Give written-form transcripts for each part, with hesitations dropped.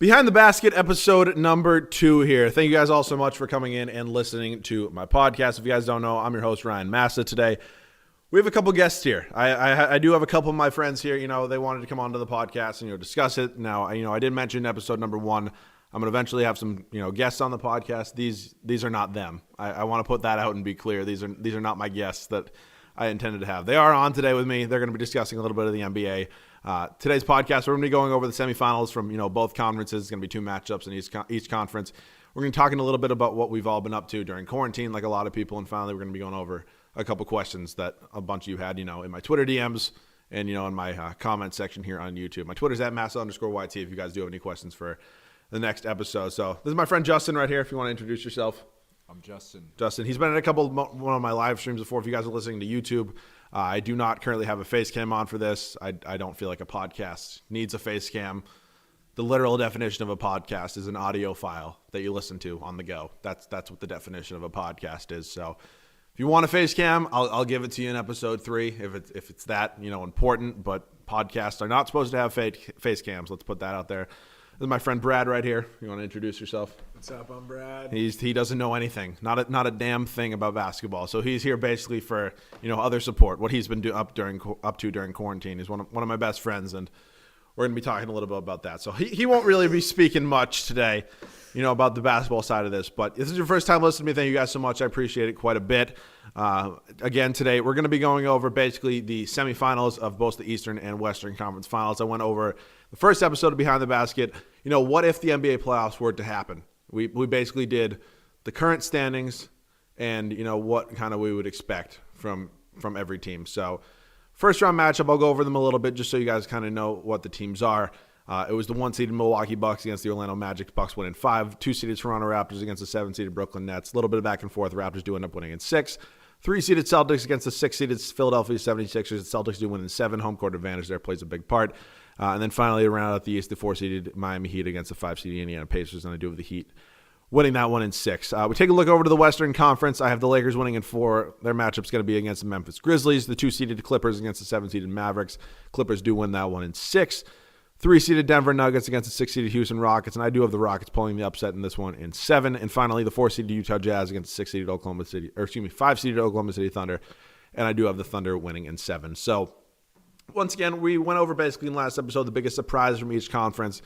Behind the Basket, episode number 2 here. Thank you guys all so much for coming in and listening to my podcast. If you guys don't know, I'm your host, Ryan Massa. Today, we have a couple guests here. I do have a couple of my friends here. They wanted to come onto the podcast and discuss it. Now, I did mention episode number 1. I'm going to eventually have some guests on the podcast. These are not them. I want to put that out and be clear. These are not my guests that I intended to have. They are on today with me. They're going to be discussing a little bit of the NBA. Today's podcast, we're going to be going over the semifinals from both conferences. It's going to be 2 matchups in each conference. We're going to be talking a little bit about what we've all been up to during quarantine, like a lot of people. And finally, we're going to be going over a couple questions that a bunch of you had, in my Twitter DMs and in my comment section here on YouTube. My Twitter's at Massa_YT if you guys do have any questions for the next episode. So this is my friend Justin right here. If you want to introduce yourself. I'm Justin. He's been in one of my live streams before. If you guys are listening to YouTube, I do not currently have a face cam on for this. I don't feel like a podcast needs a face cam. The literal definition of a podcast is an audio file that you listen to on the go. That's what the definition of a podcast is. So if you want a face cam, I'll give it to you in episode 3 if it's that important. But podcasts are not supposed to have face cams. Let's put that out there. This is my friend Brad right here. You want to introduce yourself? What's up? I'm Brad. He doesn't know anything, not a damn thing about basketball. So he's here basically for other support. What he's been up to during quarantine. He's one of my best friends, and we're going to be talking a little bit about that. So he won't really be speaking much today, about the basketball side of this. But if this is your first time listening to me, thank you guys so much. I appreciate it quite a bit. Again, today we're going to be going over basically the semifinals of both the Eastern and Western Conference Finals. I went over the first episode of Behind the Basket. What if the NBA playoffs were to happen? We basically did the current standings and, what kind of we would expect from every team. So first round matchup, I'll go over them a little bit just so you guys kind of know what the teams are. It was the 1-seeded Milwaukee Bucks against the Orlando Magic. Bucks win in 5. 2-seeded Toronto Raptors against the 7-seeded Brooklyn Nets. A little bit of back and forth. Raptors do end up winning in 6. 3-seeded Celtics against the 6-seeded Philadelphia 76ers. The Celtics do win in 7. Home court advantage there plays a big part. And then finally, around out the East, the 4-seeded Miami Heat against the 5-seeded Indiana Pacers, and I do have the Heat winning that one in 6. We take a look over to the Western Conference. I have the Lakers winning in 4. Their matchup's going to be against the Memphis Grizzlies. The 2-seeded Clippers against the 7-seeded Mavericks. Clippers do win that one in 6. 3-seeded Denver Nuggets against the 6-seeded Houston Rockets, and I do have the Rockets pulling the upset in this one in 7. And finally, the 4-seeded Utah Jazz against the 5-seeded Oklahoma City Thunder, and I do have the Thunder winning in 7. So once again, we went over basically in the last episode the biggest surprise from each conference.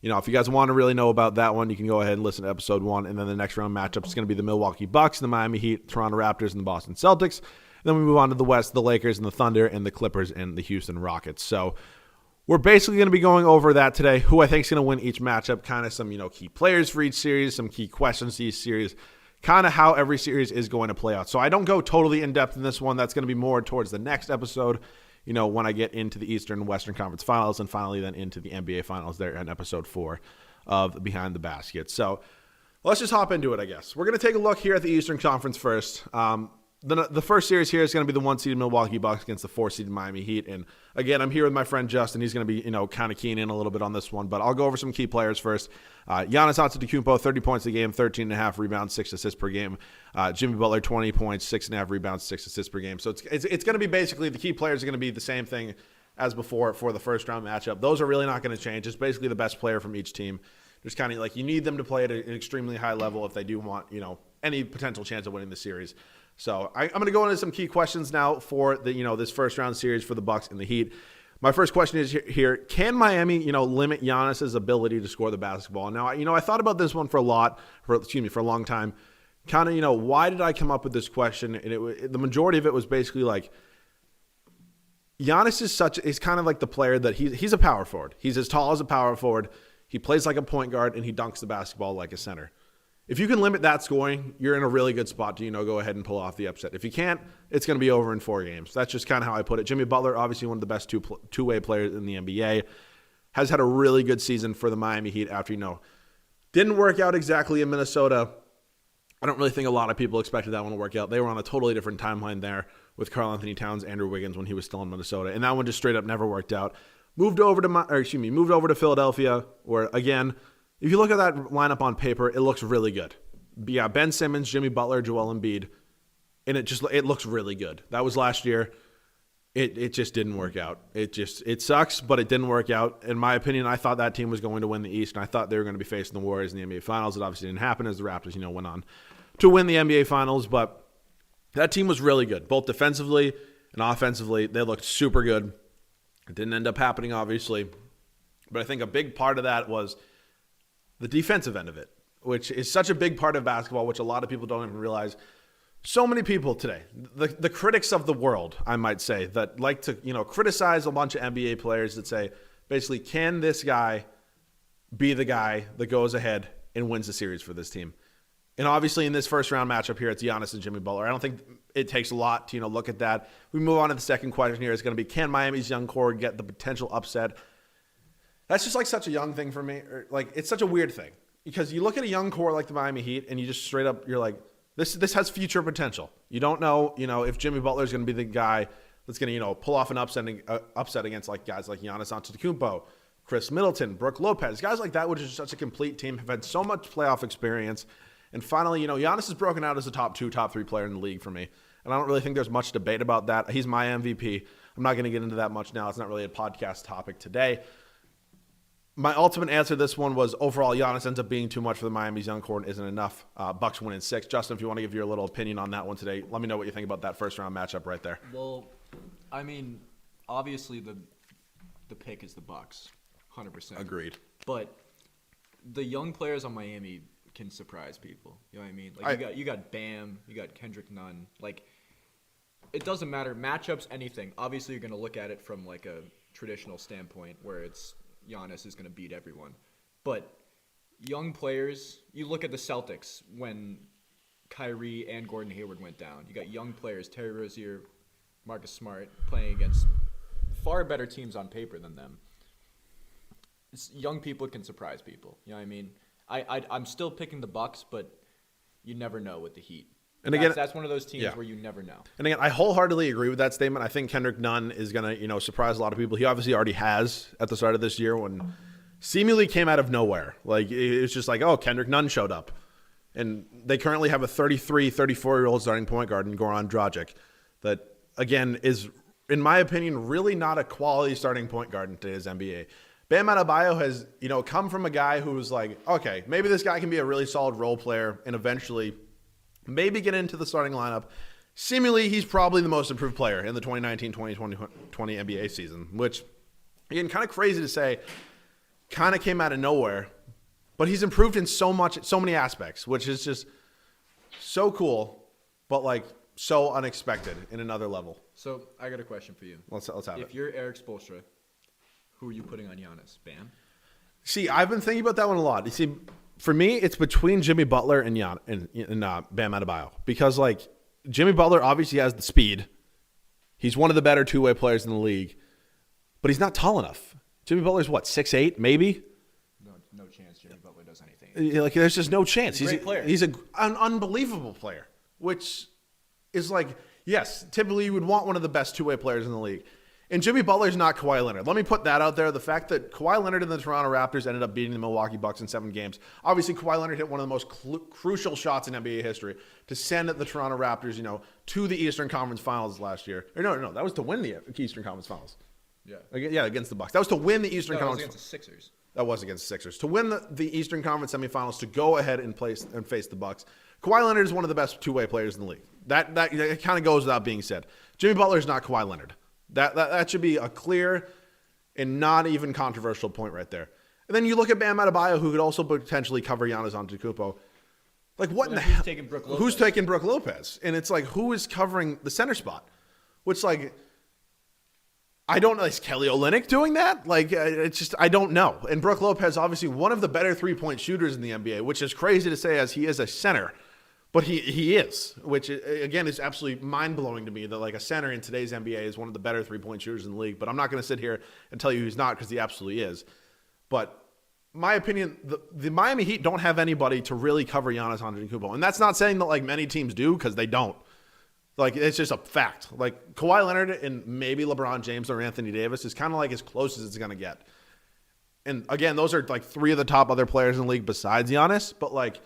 If you guys want to really know about that one, you can go ahead and listen to episode 1. And then the next round matchup is going to be the Milwaukee Bucks, the Miami Heat, Toronto Raptors, and the Boston Celtics. And then we move on to the West, the Lakers and the Thunder, and the Clippers and the Houston Rockets. So we're basically going to be going over that today, who I think is going to win each matchup, kind of some key players for each series, some key questions to each series, kind of how every series is going to play out. So I don't go totally in-depth in this one. That's going to be more towards the next episode, when I get into the Eastern and Western Conference Finals, and finally then into the NBA Finals there in episode 4 of Behind the Basket. So let's just hop into it, I guess. We're going to take a look here at the Eastern Conference first. The first series here is going to be the 1-seeded Milwaukee Bucks against the 4-seeded Miami Heat. And again, I'm here with my friend Justin. He's going to be, kind of keying in a little bit on this one, but I'll go over some key players first. Giannis Antetokounmpo, 30 points a game, 13.5 rebounds, 6 assists per game. Jimmy Butler, 20 points, 6.5 rebounds, 6 assists per game. So it's going to be basically the key players are going to be the same thing as before for the first round matchup. Those are really not going to change. It's basically the best player from each team. Just kind of like you need them to play at an extremely high level if they do want, any potential chance of winning the series. So I'm going to go into some key questions now for the this first round series for the Bucks and the Heat. My first question is here: can Miami limit Giannis's ability to score the basketball? Now I thought about this one for a long time. Kind of why did I come up with this question? And the majority of it was basically like Giannis is kind of like the player that he's a power forward. He's as tall as a power forward. He plays like a point guard and he dunks the basketball like a center. If you can limit that scoring, you're in a really good spot to, go ahead and pull off the upset. If you can't, it's going to be over in 4 games. That's just kind of how I put it. Jimmy Butler, obviously one of the best two-way players in the NBA, has had a really good season for the Miami Heat after, didn't work out exactly in Minnesota. I don't really think a lot of people expected that one to work out. They were on a totally different timeline there with Karl Anthony Towns, Andrew Wiggins when he was still in Minnesota, and that one just straight up never worked out. Moved over to Philadelphia, where again, if you look at that lineup on paper, it looks really good. Yeah, Ben Simmons, Jimmy Butler, Joel Embiid, and it looks really good. That was last year. It just didn't work out. It sucks, but it didn't work out. In my opinion, I thought that team was going to win the East, and I thought they were going to be facing the Warriors in the NBA Finals. It obviously didn't happen as the Raptors, went on to win the NBA Finals. But that team was really good, both defensively and offensively. They looked super good. It didn't end up happening, obviously. But I think a big part of that was the defensive end of it, which is such a big part of basketball, which a lot of people don't even realize. So many people today, the critics of the world, I might say, that like to criticize a bunch of NBA players that say, basically, can this guy be the guy that goes ahead and wins the series for this team? And obviously in this first round matchup here, it's Giannis and Jimmy Butler. I don't think it takes a lot to look at that. We move on to the second question here. It's going to be, can Miami's young core get the potential upset? That's just like such a young thing for me. Like, it's such a weird thing because you look at a young core like the Miami Heat and you just straight up, you're like, This has future potential. You don't know, if Jimmy Butler is going to be the guy that's going to, pull off an upset against like guys like Giannis Antetokounmpo, Chris Middleton, Brook Lopez, guys like that, which is such a complete team, have had so much playoff experience. And finally, Giannis is broken out as a top 2, top 3 player in the league for me. And I don't really think there's much debate about that. He's my MVP. I'm not going to get into that much now. It's not really a podcast topic today. My ultimate answer to this one was overall Giannis ends up being too much for the Miami's young core and isn't enough. Bucks win in 6. Justin, if you want to give your little opinion on that one today, let me know what you think about that first round matchup right there. Well, I mean, obviously the pick is the Bucks, 100%. Agreed. But the young players on Miami can surprise people. You know what I mean? Like you got Bam, you got Kendrick Nunn. Like, it doesn't matter matchups, anything. Obviously, you're gonna look at it from like a traditional standpoint where it's Giannis is going to beat everyone. But young players, you look at the Celtics when Kyrie and Gordon Hayward went down. You got young players, Terry Rozier, Marcus Smart, playing against far better teams on paper than them. Young people can surprise people. You know what I mean? I'm still picking the Bucks, but you never know with the Heat. And again, that's one of those teams where you never know. And again, I wholeheartedly agree with that statement. I think Kendrick Nunn is going to, surprise a lot of people. He obviously already has at the start of this year when seemingly came out of nowhere. Like, it's just like, oh, Kendrick Nunn showed up. And they currently have a 33, 34-year-old starting point guard in Goran Dragic that, again, is, in my opinion, really not a quality starting point guard in today's NBA. Bam Adebayo has, come from a guy who was like, okay, maybe this guy can be a really solid role player and eventually maybe get into the starting lineup. Seemingly, he's probably the most improved player in the 2019-2020 NBA season, which, again, kind of crazy to say, kind of came out of nowhere. But he's improved in so many aspects, which is just so cool, but like so unexpected in another level. So I got a question for you. Let's have it. If you're Eric Spoelstra, who are you putting on Giannis? Bam? See, I've been thinking about that one a lot. You see, for me, it's between Jimmy Butler and Bam Adebayo. Because, like, Jimmy Butler obviously has the speed. He's one of the better two-way players in the league. But he's not tall enough. Jimmy Butler's, what, 6'8", maybe? No chance Jimmy Butler does anything. Like, there's just no chance. He's a great player. He's an unbelievable player, which is like, yes, typically you would want one of the best two-way players in the league. And Jimmy Butler's not Kawhi Leonard. Let me put that out there. The fact that Kawhi Leonard and the Toronto Raptors ended up beating the Milwaukee Bucks in 7 games. Obviously, Kawhi Leonard hit one of the most crucial shots in NBA history to send the Toronto Raptors, to the Eastern Conference Finals last year. Or no, that was to win the Eastern Conference Finals. Yeah, against the Bucks. That was to win the Eastern Conference. That was against the Sixers. That was against the Sixers. To win the Eastern Conference semifinals, to go ahead and face the Bucks. Kawhi Leonard is one of the best two-way players in the league. That kind of goes without being said. Jimmy Butler is not Kawhi Leonard. That should be a clear and not even controversial point right there. And then you look at Bam Adebayo, who could also potentially cover Giannis Antetokounmpo. Like, what in the hell? Who's taking Brook Lopez? And it's like, who is covering the center spot? Which, like, I don't know. Is Kelly Olynyk doing that? Like, it's just, I don't know. And Brook Lopez, obviously one of the better three-point shooters in the NBA, which is crazy to say as he is a center. But he is, which, again, is absolutely mind-blowing to me that, like, a center in today's NBA is one of the better three-point shooters in the league. But I'm not going to sit here and tell you he's not, because he absolutely is. But my opinion, the Miami Heat don't have anybody to really cover Giannis Antetokounmpo. And that's not saying that, like, many teams do, because they don't. Like, it's just a fact. Like, Kawhi Leonard and maybe LeBron James or Anthony Davis is kind of like as close as it's going to get. And, again, those are, like, 3 of the top other players in the league besides Giannis. But, like,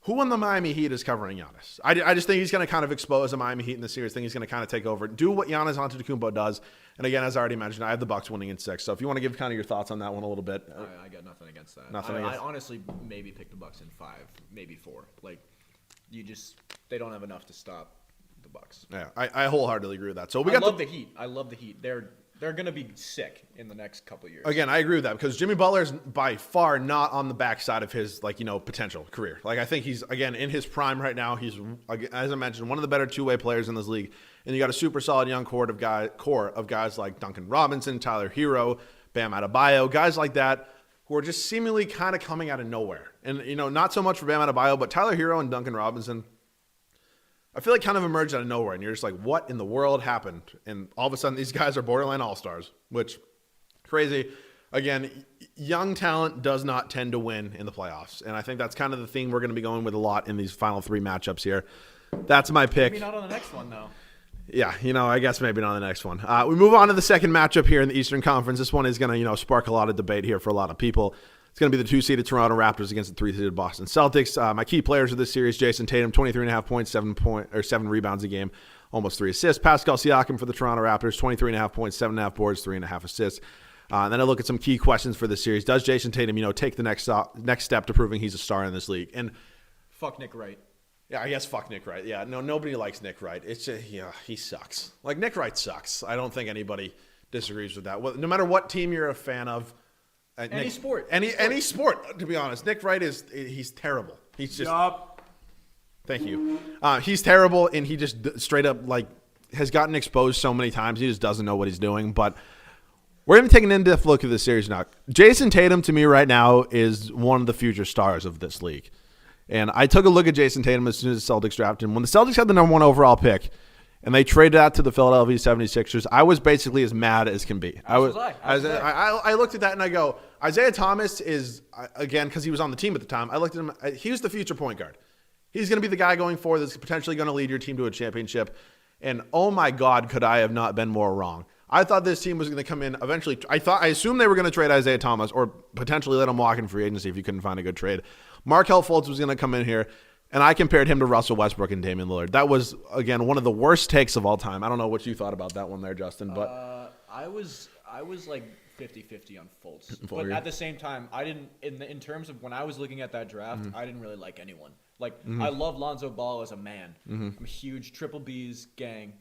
Who on the Miami Heat is covering Giannis? I just think he's going to kind of expose the Miami Heat in the series. I think he's going to kind of take over, do what Giannis Antetokounmpo does. And again, as I already mentioned, I have the Bucks winning in 6. So if you want to give kind of your thoughts on that one a little bit. I got nothing against that. I honestly maybe pick the Bucks in 5, maybe 4. Like, they don't have enough to stop the Bucks. Yeah, I wholeheartedly agree with that. So I love the Heat. I love the Heat. They're going to be sick in the next couple of years. Again, I agree with that because Jimmy Butler is by far not on the backside of his potential career. Like I think he's again in his prime right now. He's, as I mentioned, one of the better two-way players in this league. And you got a super solid young core of guys like Duncan Robinson, Tyler Hero, Bam Adebayo, guys like that who are just seemingly kind of coming out of nowhere. And not so much for Bam Adebayo, but Tyler Hero and Duncan Robinson, I feel like kind of emerged out of nowhere, and you're just like, what in the world happened? And all of a sudden, these guys are borderline all-stars, which crazy. Again, young talent does not tend to win in the playoffs, and I think that's kind of the thing we're going to be going with a lot in these final 3 matchups here. That's my pick. Maybe not on the next one, though. Yeah, I guess maybe not on the next one. We move on to the second matchup here in the Eastern Conference. This one is going to, spark a lot of debate here for a lot of people. It's going to be the 2-seeded Toronto Raptors against the 3-seeded Boston Celtics. My key players of this series: Jason Tatum, 23.5 points, 7 rebounds a game, almost 3 assists. Pascal Siakam for the Toronto Raptors, 23.5 points, 7.5 boards, 3.5 assists. And then I look at some key questions for this series. Does Jason Tatum, take the next step to proving he's a star in this league? And fuck Nick Wright. Yeah, I guess fuck Nick Wright. Yeah, no, nobody likes Nick Wright. It's just, he sucks. Like, Nick Wright sucks. I don't think anybody disagrees with that. Well, no matter what team you're a fan of, any sport, to be honest, Nick Wright he's terrible. He's just. Thank you. He's terrible, and he just straight up has gotten exposed so many times. He just doesn't know what he's doing. But we're going to take an in-depth look at this series now. Jason Tatum, to me right now, is one of the future stars of this league. And I took a look at Jason Tatum as soon as the Celtics drafted him. When the Celtics had the number 1 overall pick, and they traded out to the Philadelphia 76ers, I was basically as mad as can be. I looked at that and I go, Isaiah Thomas is, again, because he was on the team at the time, I looked at him, he was the future point guard. He's going to be the guy going forward that's potentially going to lead your team to a championship. And oh my God, could I have not been more wrong. I thought this team was going to come in eventually. I assumed they were going to trade Isaiah Thomas or potentially let him walk in free agency if you couldn't find a good trade. Markelle Fultz was going to come in here. And I compared him to Russell Westbrook and Damian Lillard. That was, again, one of the worst takes of all time. I don't know what you thought about that one there, Justin. But I was like 50-50 on Fultz. But at the same time, I didn't in terms of when I was looking at that draft, I didn't really like anyone. Like I love Lonzo Ball as a man. I'm a huge Triple B's gang.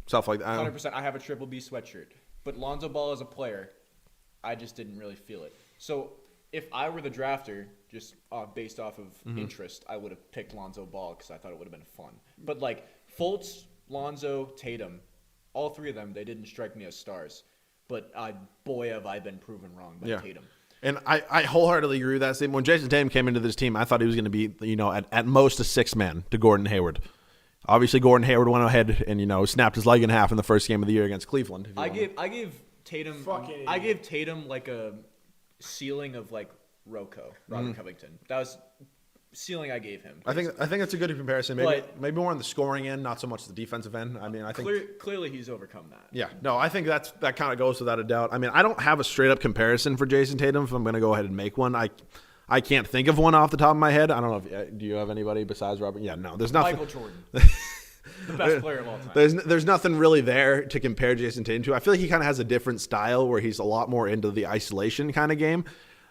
Stuff like that. 100%. I have a Triple B sweatshirt. But Lonzo Ball as a player, I just didn't really feel it. So if I were the drafter, just based off of interest, I would have picked Lonzo Ball because I thought it would have been fun. But like Fultz, Lonzo, Tatum, all 3 of them, they didn't strike me as stars. But boy, have I been proven wrong by Tatum. And I wholeheartedly agree with that statement. When Jason Tatum came into this team, I thought he was going to be, at most a 6th man to Gordon Hayward. Obviously, Gordon Hayward went ahead and, snapped his leg in half in the first game of the year against Cleveland. I gave Tatum like a ceiling of like Robert Covington. That was ceiling I gave him. I think that's a good comparison. Maybe more on the scoring end, not so much the defensive end. I mean, I think clearly he's overcome that. Yeah, no, I think that kind of goes without a doubt. I mean, I don't have a straight up comparison for Jason Tatum. If I'm going to go ahead and make one, I can't think of one off the top of my head. I don't know if do you have anybody besides Robert? Yeah, no, there's nothing. Michael Jordan. The best player of all time. There's nothing really there to compare Jason Tatum to. I feel like he kind of has a different style where he's a lot more into the isolation kind of game.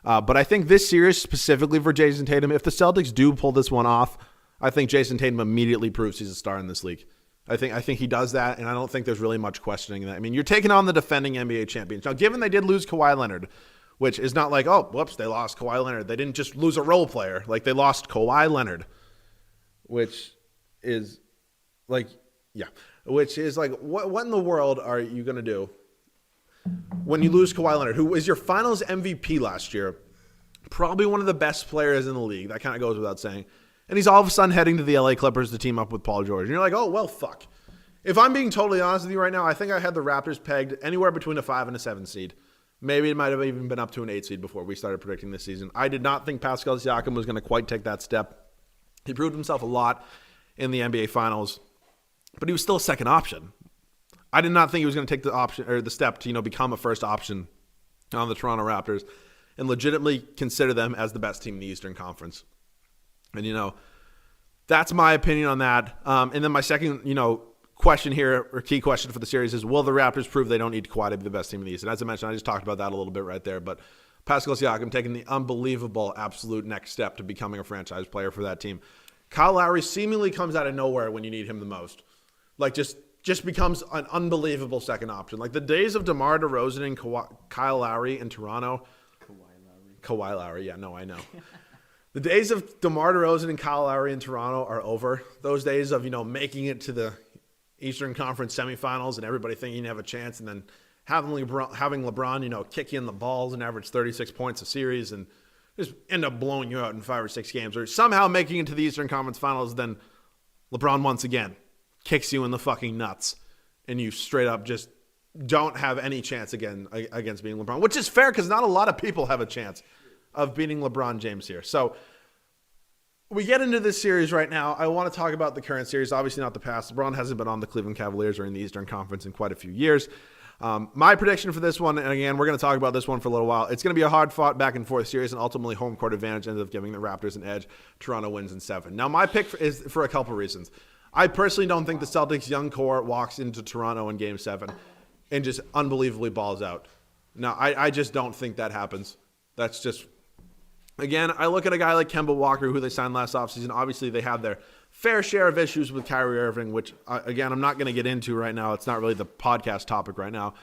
But I think this series specifically for Jason Tatum, if the Celtics do pull this one off, I think Jason Tatum immediately proves he's a star in this league. I think he does that, and I don't think there's really much questioning that. I mean, you're taking on the defending NBA champions. Now, given they did lose Kawhi Leonard, which is not like, oh, whoops, they lost Kawhi Leonard. They didn't just lose a role player. Like, they lost Kawhi Leonard, which is like, what in the world are you going to do when you lose Kawhi Leonard, who was your finals MVP last year, probably one of the best players in the league? That kind of goes without saying. And he's all of a sudden heading to the LA Clippers to team up with Paul George. And you're like, oh, well, fuck. If I'm being totally honest with you right now, I think I had the Raptors pegged anywhere between a 5 and a 7 seed. Maybe it might have even been up to an 8 seed before we started predicting this season. I did not think Pascal Siakam was going to quite take that step. He proved himself a lot in the NBA Finals, but he was still a second option. I did not think he was going to take the option or the step to, become a first option on the Toronto Raptors and legitimately consider them as the best team in the Eastern Conference. And, That's my opinion on that. And then my second, question here, or key question for the series is, will the Raptors prove they don't need Kawhi to be the best team in the East? And as I mentioned, I just talked about that a little bit right there. But Pascal Siakam taking the unbelievable, absolute next step to becoming a franchise player for that team. Kyle Lowry seemingly comes out of nowhere when you need him the most. Like, just becomes an unbelievable second option. Like, the days of DeMar DeRozan and Kyle Lowry in Toronto. Kawhi Lowry, yeah, no, I know. The days of DeMar DeRozan and Kyle Lowry in Toronto are over. Those days of, making it to the Eastern Conference semifinals and everybody thinking you have a chance, and then having LeBron, kick you in the balls and average 36 points a series and just end up blowing you out in 5 or 6 games, or somehow making it to the Eastern Conference Finals, then LeBron once again kicks you in the fucking nuts, and you straight up just don't have any chance again against beating LeBron, which is fair because not a lot of people have a chance of beating LeBron James here. So we get into this series right now. I want to talk about the current series, obviously not the past. LeBron hasn't been on the Cleveland Cavaliers or in the Eastern Conference in quite a few years. My prediction for this one, and again, we're going to talk about this one for a little while, it's going to be a hard-fought back-and-forth series, and ultimately home court advantage ends up giving the Raptors an edge. Toronto wins in 7. Now, my pick is for a couple reasons. I personally don't think the Celtics' young core walks into Toronto in Game 7 and just unbelievably balls out. No, I just don't think that happens. That's just... Again, I look at a guy like Kemba Walker, who they signed last offseason. Obviously, they have their fair share of issues with Kyrie Irving, which, again, I'm not going to get into right now. It's not really the podcast topic right now.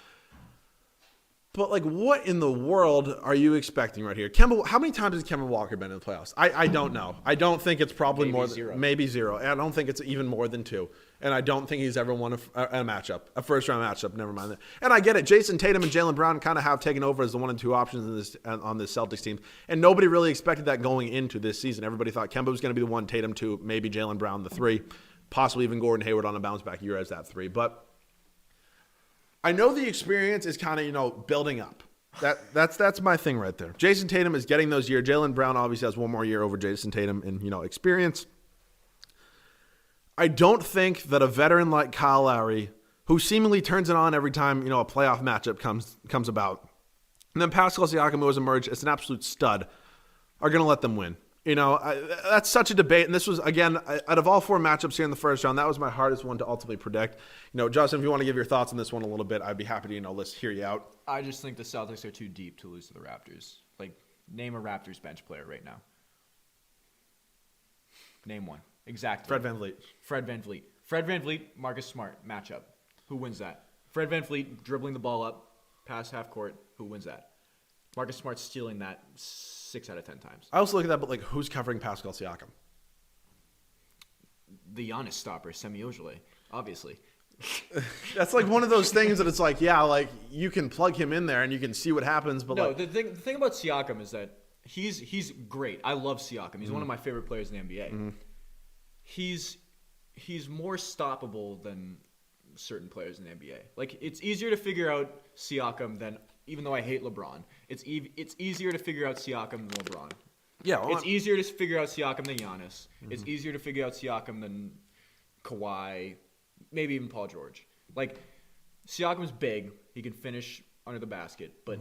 But, what in the world are you expecting right here? How many times has Kemba Walker been in the playoffs? I don't know. I don't think it's probably maybe more than zero. Maybe 0. I don't think it's even more than 2. And I don't think he's ever won a matchup, a first-round matchup. Never mind that. And I get it. Jason Tatum and Jaylen Brown kind of have taken over as the 1 and 2 options on this Celtics team. And nobody really expected that going into this season. Everybody thought Kemba was going to be the 1, Tatum 2, maybe Jaylen Brown the 3, possibly even Gordon Hayward on a bounce-back year as that 3. But I know the experience is kind of, building up. That's my thing right there. Jason Tatum is getting those years. Jaylen Brown obviously has 1 more year over Jason Tatum in, experience. I don't think that a veteran like Kyle Lowry, who seemingly turns it on every time, a playoff matchup comes about, and then Pascal Siakam, who has emerged as an absolute stud, are going to let them win. That's such a debate. And this was, again, out of all 4 matchups here in the first round, that was my hardest one to ultimately predict. Justin, if you want to give your thoughts on this one a little bit, I'd be happy to, let's hear you out. I just think the Celtics are too deep to lose to the Raptors. Name a Raptors bench player right now. Name one. Exactly. Fred VanVleet. Fred VanVleet, Marcus Smart matchup. Who wins that? Fred VanVleet dribbling the ball up past half court. Who wins that? Marcus Smart stealing that 6 out of 10 times. I also look at that, but who's covering Pascal Siakam? The Giannis stopper, Semi Ojeleye, obviously. That's one of those things that it's you can plug him in there and you can see what happens. But no, the thing about Siakam is that he's great. I love Siakam. He's one of my favorite players in the NBA. Mm-hmm. He's more stoppable than certain players in the NBA. It's easier to figure out Siakam than, even though I hate LeBron, it's easier to figure out Siakam than LeBron. Yeah, it's easier to figure out Siakam than Giannis. Mm-hmm. It's easier to figure out Siakam than Kawhi, maybe even Paul George. Siakam's big. He can finish under the basket, but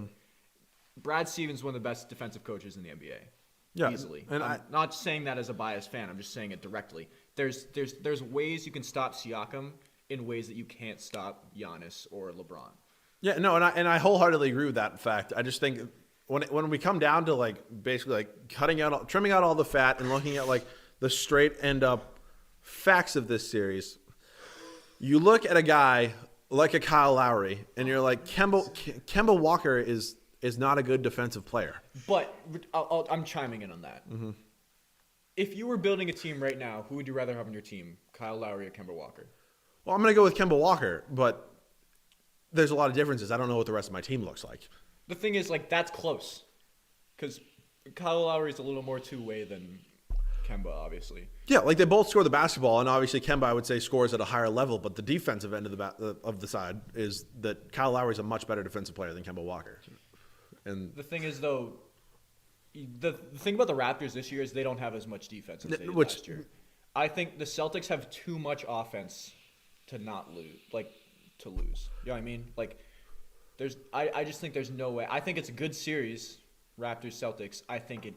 Brad Stevens is one of the best defensive coaches in the NBA. Yeah, easily. And I'm not saying that as a biased fan. I'm just saying it directly. There's ways you can stop Siakam in ways that you can't stop Giannis or LeBron. Yeah, no, and I wholeheartedly agree with that fact. I just think when we come down to basically trimming out all the fat and looking at the straight end up facts of this series, you look at a guy like a Kyle Lowry and you're like, Kemba Walker is not a good defensive player. But I'm chiming in on that. Mm-hmm. If you were building a team right now, who would you rather have on your team, Kyle Lowry or Kemba Walker? Well, I'm going to go with Kemba Walker, but there's a lot of differences. I don't know what the rest of my team looks like. The thing is, that's close. Because Kyle Lowry is a little more two-way than Kemba, obviously. Yeah, they both score the basketball, and obviously Kemba, I would say, scores at a higher level, but the defensive end of the side is that Kyle Lowry is a much better defensive player than Kemba Walker. And the thing is, though, the thing about the Raptors this year is they don't have as much defense as they did last year. I think the Celtics have too much offense to not lose, to lose. You know what I mean? I just think there's no way. I think it's a good series, Raptors-Celtics. I think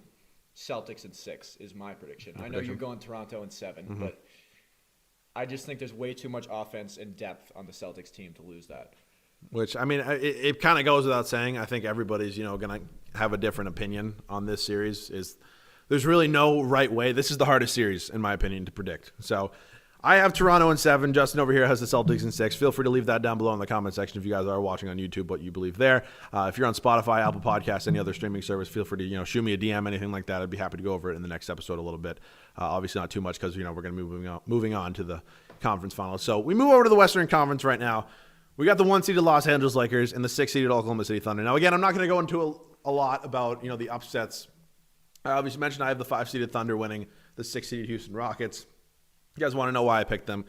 Celtics in 6 is my prediction. I know you're going Toronto in 7, but I just think there's way too much offense and depth on the Celtics team to lose that. Which, I mean, it kind of goes without saying. I think everybody's, going to have a different opinion on this series. There's really no right way. This is the hardest series, in my opinion, to predict. So I have Toronto in 7. Justin over here has the Celtics in 6. Feel free to leave that down below in the comment section if you guys are watching on YouTube, what you believe there. If you're on Spotify, Apple Podcasts, any other streaming service, feel free to shoot me a DM, anything like that. I'd be happy to go over it in the next episode a little bit. Obviously not too much because we're going to be moving on to the conference finals. So we move over to the Western Conference right now. We got the 1-seeded Los Angeles Lakers and the 6-seeded Oklahoma City Thunder. Now, again, I'm not going to go into a lot about the upsets. I obviously mentioned I have the 5-seeded Thunder winning the 6-seeded Houston Rockets. You guys want to know why I picked them?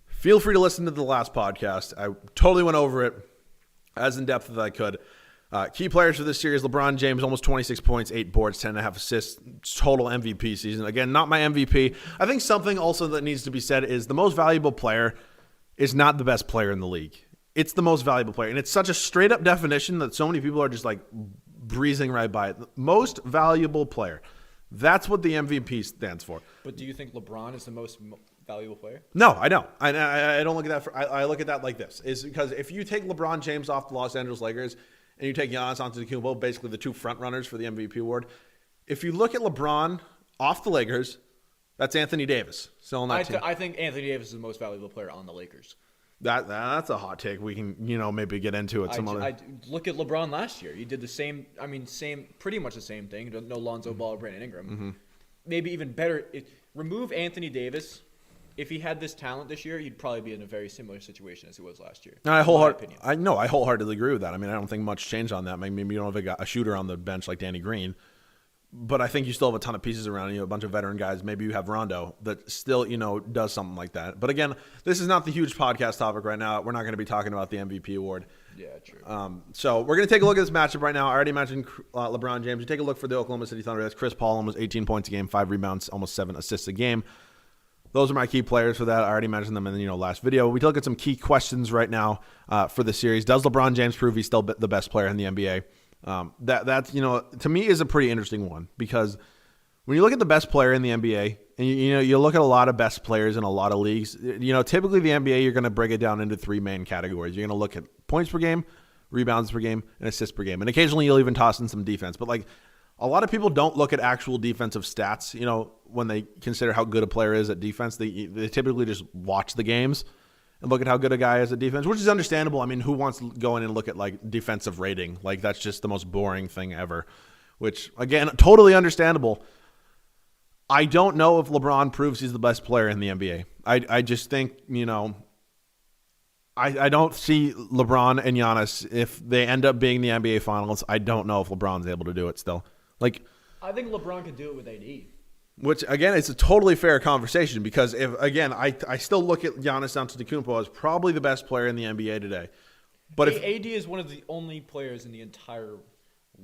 Feel free to listen to the last podcast. I totally went over it as in depth as I could. Key players for this series: LeBron James, almost 26 points, 8 boards, 10.5 assists, total MVP season. Again, not my MVP. I think something also that needs to be said is the most valuable player is not the best player in the league. It's the most valuable player. And it's such a straight-up definition that so many people are just like breezing right by it. The most valuable player. That's what the MVP stands for. But do you think LeBron is the most valuable player? No, I don't. I don't look at that. I look at that like this. Is because if you take LeBron James off the Los Angeles Lakers and you take Giannis Antetokounmpo, basically the two front runners for the MVP award, if you look at LeBron off the Lakers, that's Anthony Davis still on that team. I think Anthony Davis is the most valuable player on the Lakers. That's a hot take. We can maybe get into it some other. I look at LeBron last year. He did the same. Pretty much the same thing. No Lonzo Ball or Brandon Ingram. Maybe even better. Remove Anthony Davis. If he had this talent this year, he'd probably be in a very similar situation as he was last year. I wholeheartedly agree with that. I mean, I don't think much changed on that. Maybe you don't have a shooter on the bench like Danny Green. But I think you still have a ton of pieces around you, a bunch of veteran guys. Maybe you have Rondo that still, does something like that. But again, this is not the huge podcast topic right now. We're not going to be talking about the MVP award. Yeah, true. So we're going to take a look at this matchup right now. I already mentioned LeBron James. You take a look for the Oklahoma City Thunder. That's Chris Paul, almost 18 points a game, 5 rebounds, almost 7 assists a game. Those are my key players for that. I already mentioned them in the last video. We look at some key questions right now for the series. Does LeBron James prove he's still the best player in the NBA? That's to me is a pretty interesting one because when you look at the best player in the NBA and you look at a lot of best players in a lot of leagues, typically the NBA you're going to break it down into 3 main categories. You're going to look at points per game, rebounds per game, and assists per game. And occasionally you'll even toss in some defense, but like a lot of people don't look at actual defensive stats, when they consider how good a player is at defense. They typically just watch the games and look at how good a guy is at defense, which is understandable. I mean, who wants to go in and look at like defensive rating? Like that's just the most boring thing ever, which again, totally understandable. I don't know if LeBron proves he's the best player in the NBA. I just think, I don't see LeBron and Giannis, if they end up being the NBA Finals, I don't know if LeBron's able to do it still. Like, I think LeBron could do it with AD. Which, again, it's a totally fair conversation because, I still look at Giannis Antetokounmpo as probably the best player in the NBA today. But AD is one of the only players in the entire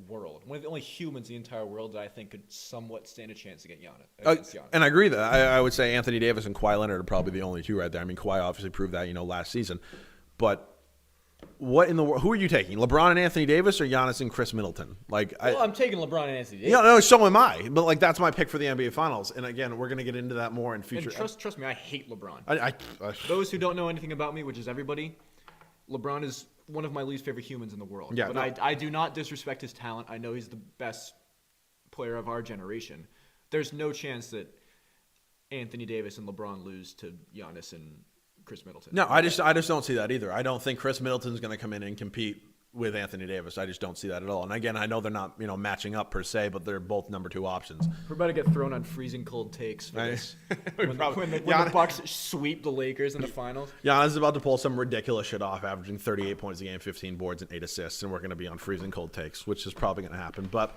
world, one of the only humans in the entire world that I think could somewhat stand a chance against Giannis. And I agree that I would say Anthony Davis and Kawhi Leonard are probably the only two right there. I mean, Kawhi obviously proved that, last season. But what in the world? Who are you taking? LeBron and Anthony Davis or Giannis and Chris Middleton? I'm taking LeBron and Anthony Davis. No, so am I. But that's my pick for the NBA Finals. And again, we're going to get into that more in future. And trust me, I hate LeBron. Those who don't know anything about me, which is everybody, LeBron is one of my least favorite humans in the world. Yeah, but I do not disrespect his talent. I know he's the best player of our generation. There's no chance that Anthony Davis and LeBron lose to Giannis and Chris Middleton. No, I just don't see that either. I don't think Chris Middleton's going to come in and compete with Anthony Davis. I just don't see that at all. And again, I know they're not, matching up per se, but they're both number 2 options. We're about to get thrown on freezing cold takes for this. when the Bucks sweep the Lakers in the finals. Giannis is about to pull some ridiculous shit off, averaging 38 points a game, 15 boards, and 8 assists, and we're going to be on freezing cold takes, which is probably going to happen. But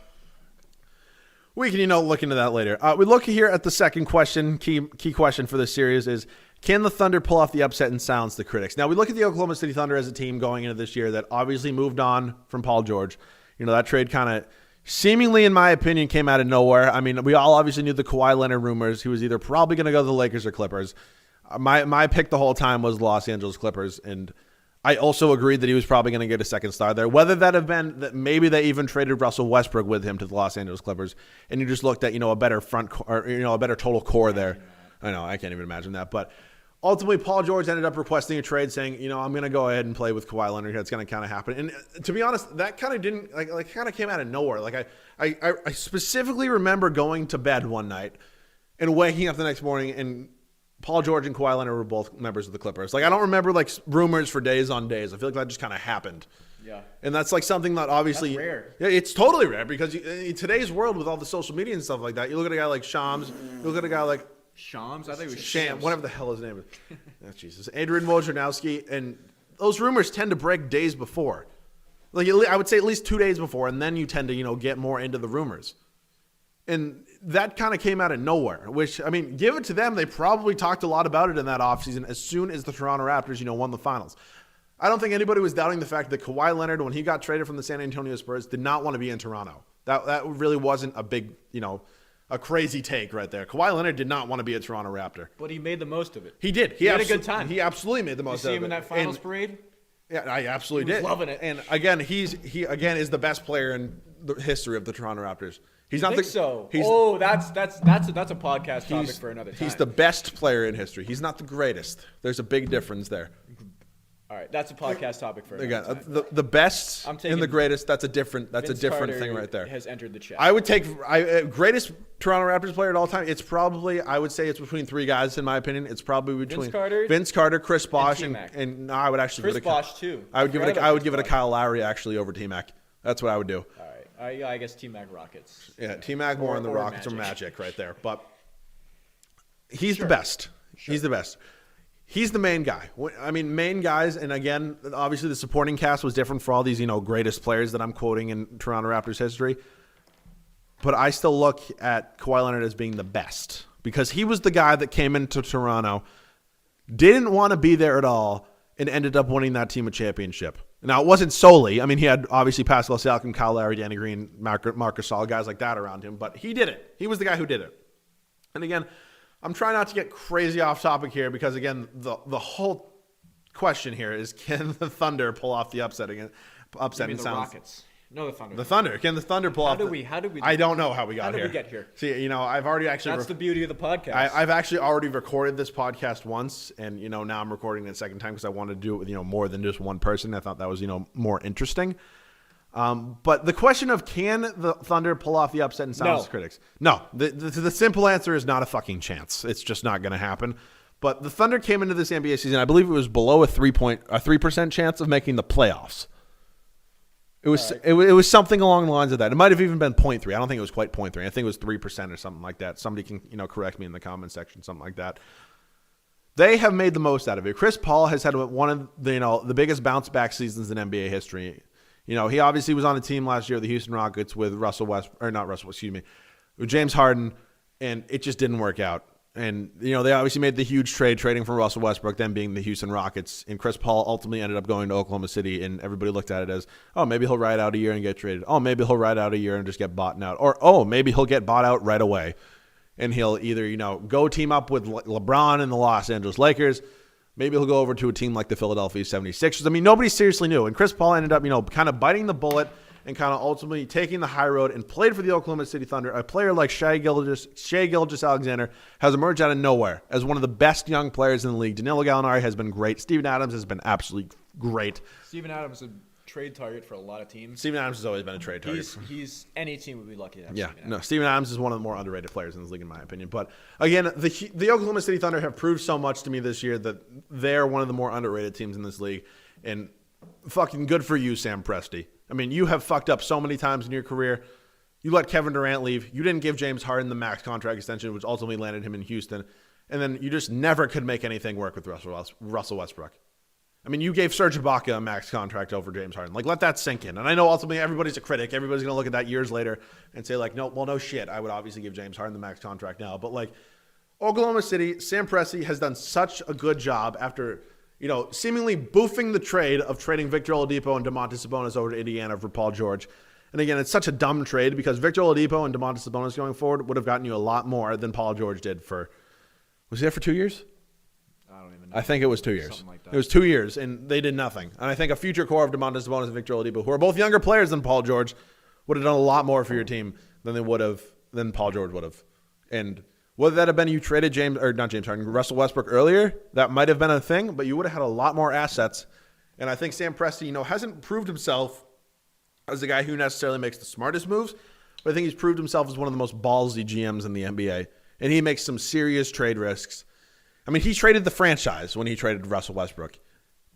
we can, look into that later. We look here at the second question. Key question for this series is, can the Thunder pull off the upset and silence the critics? Now, we look at the Oklahoma City Thunder as a team going into this year that obviously moved on from Paul George. That trade kind of seemingly, in my opinion, came out of nowhere. I mean, we all obviously knew the Kawhi Leonard rumors. He was either probably going to go to the Lakers or Clippers. My pick the whole time was Los Angeles Clippers, and I also agreed that he was probably going to get a second star there. Whether that have been that maybe they even traded Russell Westbrook with him to the Los Angeles Clippers, and you just looked at a better a better total core there. I know I can't even imagine that, but ultimately Paul George ended up requesting a trade, saying I'm going to go ahead and play with Kawhi Leonard. It's going to kind of happen. And to be honest, that kind of didn't kind of came out of nowhere. Like I specifically remember going to bed one night and waking up the next morning and Paul George and Kawhi Leonard were both members of the Clippers. Like, I don't remember, rumors for days on days. I feel like that just kind of happened. Yeah. And that's, something that obviously... That's rare. Yeah, it's totally rare because in today's world with all the social media and stuff like that, you look at a guy like Shams, you look at a guy like... Shams? I think it was Shams. Whatever the hell his name is. Oh, Jesus. Adrian Wojnarowski. And those rumors tend to break days before. I would say at least 2 days before, and then you tend to, get more into the rumors. And that kind of came out of nowhere, which, give it to them. They probably talked a lot about it in that offseason as soon as the Toronto Raptors, won the finals. I don't think anybody was doubting the fact that Kawhi Leonard, when he got traded from the San Antonio Spurs, did not want to be in Toronto. That really wasn't a big, a crazy take right there. Kawhi Leonard did not want to be a Toronto Raptor. But he made the most of it. He did. He had a good time. He absolutely made the most of it. You see him in that finals parade? Yeah, I absolutely did. Loving it. And again, he is the best player in the history of the Toronto Raptors. He's not so. He's, that's a podcast topic for another time. He's the best player in history. He's not the greatest. There's a big difference there. All right, that's a podcast topic for another time. The best and the greatest. That's a different Carter thing right there. Has entered the chat. I would take greatest Toronto Raptors player at all time. It's probably, I would say, it's between three guys in my opinion. It's probably between Vince Carter, Chris Bosh, and no, I would actually Chris Bosh too. I would give it a Kyle Lowry actually over T-Mac. That's what I would do. All right, I guess T-Mac Rockets. Yeah, T-Mac more on the Rockets or Magic right there, but he's the best. Sure. He's the best. He's the main guy. Main guys, and again, obviously the supporting cast was different for all these, greatest players that I'm quoting in Toronto Raptors history. But I still look at Kawhi Leonard as being the best because he was the guy that came into Toronto, didn't want to be there at all, and ended up winning that team a championship. Now, it wasn't solely. He had obviously Pascal Siakam, Kyle Lowry, Danny Green, Marc Gasol, guys like that around him, but he did it. He was the guy who did it. And again, I'm trying not to get crazy off topic here because, again, the whole question here is can the Thunder pull off the upsetting sounds? Rockets. No, the Thunder. The Thunder. Can the Thunder pull off? How did we? I don't know how we got here. How did we get here? See, I've already actually. That's the beauty of the podcast. I've actually already recorded this podcast once, and now I'm recording it a second time because I wanted to do it with more than just one person. I thought that was more interesting. But the question of can the Thunder pull off the upset and silence critics? No. The simple answer is not a fucking chance. It's just not going to happen. But the Thunder came into this NBA season, I believe it was below a 3% chance of making the playoffs. It was something along the lines of that. It might have even been 0.3. I don't think it was quite 0.3. I think it was 3% or something like that. Somebody can correct me in the comment section, something like that. They have made the most out of it. Chris Paul has had one of the biggest bounce back seasons in NBA history. He obviously was on a team last year, the Houston Rockets, with with James Harden, and it just didn't work out. And, they obviously made the huge trade, trading for Russell Westbrook, then being the Houston Rockets. And Chris Paul ultimately ended up going to Oklahoma City, and everybody looked at it as, oh, maybe he'll ride out a year and get traded. Oh, maybe he'll ride out a year and just get bought out. Or, oh, maybe he'll get bought out right away. And he'll either, go team up with LeBron and the Los Angeles Lakers. Maybe he'll go over to a team like the Philadelphia 76ers. Nobody seriously knew. And Chris Paul ended up, kind of biting the bullet and kind of ultimately taking the high road and played for the Oklahoma City Thunder. A player like Shai Gilgeous-Alexander has emerged out of nowhere as one of the best young players in the league. Danilo Gallinari has been great. Steven Adams has been absolutely great. Steven Adams is a trade target for a lot of teams. Steven Adams has always been a trade target. He's any team would be lucky to have Steven Adams. No, Steven Adams is one of the more underrated players in this league, in my opinion. But again, the Oklahoma City Thunder have proved so much to me this year that they're one of the more underrated teams in this league. And fucking good for you, Sam Presti. You have fucked up so many times in your career. You let Kevin Durant leave. You didn't give James Harden the max contract extension, which ultimately landed him in Houston. And then you just never could make anything work with Russell Westbrook. You gave Serge Ibaka a max contract over James Harden. Let that sink in. And I know ultimately everybody's a critic. Everybody's going to look at that years later and say, no shit. I would obviously give James Harden the max contract now. But, Oklahoma City, Sam Presti has done such a good job after – seemingly boofing the trade of trading Victor Oladipo and Domantas Sabonis over to Indiana for Paul George. And again, it's such a dumb trade because Victor Oladipo and Domantas Sabonis going forward would have gotten you a lot more than Paul George did was he there for 2 years? I don't even know. I think it was 2 years. Something like that. It was 2 years, and they did nothing. And I think a future core of Domantas Sabonis and Victor Oladipo, who are both younger players than Paul George, would have done a lot more for your team than Paul George would have. And whether that have been you traded Russell Westbrook earlier, that might have been a thing, but you would have had a lot more assets. And I think Sam Presti, hasn't proved himself as the guy who necessarily makes the smartest moves, but I think he's proved himself as one of the most ballsy GMs in the NBA. And he makes some serious trade risks. I mean, he traded the franchise when he traded Russell Westbrook.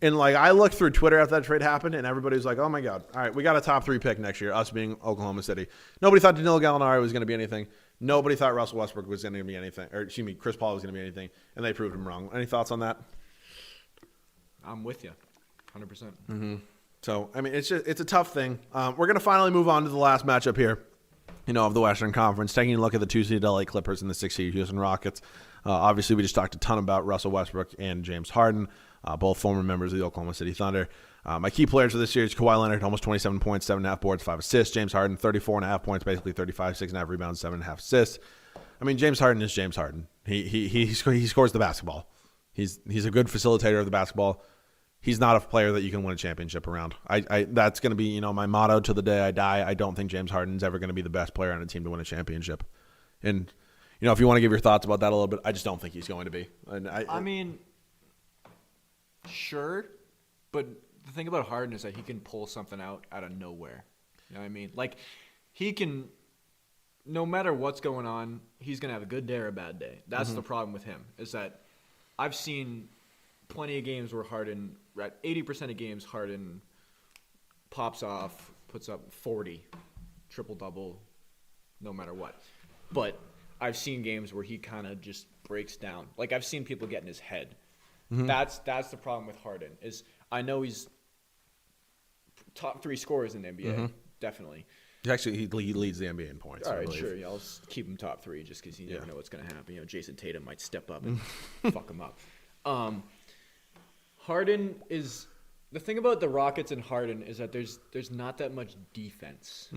And, I looked through Twitter after that trade happened, and everybody was like, oh, my God. All right, we got a top 3 pick next year, us being Oklahoma City. Nobody thought Danilo Gallinari was going to be anything. Nobody thought Russell Westbrook was going to be anything. Or, excuse me, Chris Paul was going to be anything. And they proved him wrong. Any thoughts on that? I'm with you. 100%. Mm-hmm. So, I mean, it's a tough thing. We're going to finally move on to the last matchup here, of the Western Conference, taking a look at the 2-seed LA Clippers and the 6-seed Houston Rockets. Obviously, we just talked a ton about Russell Westbrook and James Harden, both former members of the Oklahoma City Thunder. My key players for this series, Kawhi Leonard, almost 27 points, 7.5 boards, 5 assists. James Harden, 34.5 points, basically 35, 6.5 rebounds, 7.5 assists. I mean, James Harden is James Harden. He scores the basketball. He's a good facilitator of the basketball. He's not a player that you can win a championship around. That's going to be, my motto to the day I die. I don't think James Harden's ever going to be the best player on a team to win a championship. And, if you want to give your thoughts about that a little bit, I just don't think he's going to be. And I mean, sure, but the thing about Harden is that he can pull something out of nowhere. You know what I mean? He can, no matter what's going on, he's going to have a good day or a bad day. That's the problem with him, is that I've seen plenty of games where Harden, at 80% of games, Harden pops off, puts up 40, triple-double, no matter what. But I've seen games where he kind of just breaks down. I've seen people get in his head. Mm-hmm. That's the problem with Harden. Is I know he's top 3 scorers in the NBA, definitely. Actually, he leads the NBA in points. All right, sure. Yeah, I'll keep him top 3 just because you never know what's going to happen. Jason Tatum might step up and fuck him up. Harden is the thing about the Rockets and Harden is that there's not that much defense,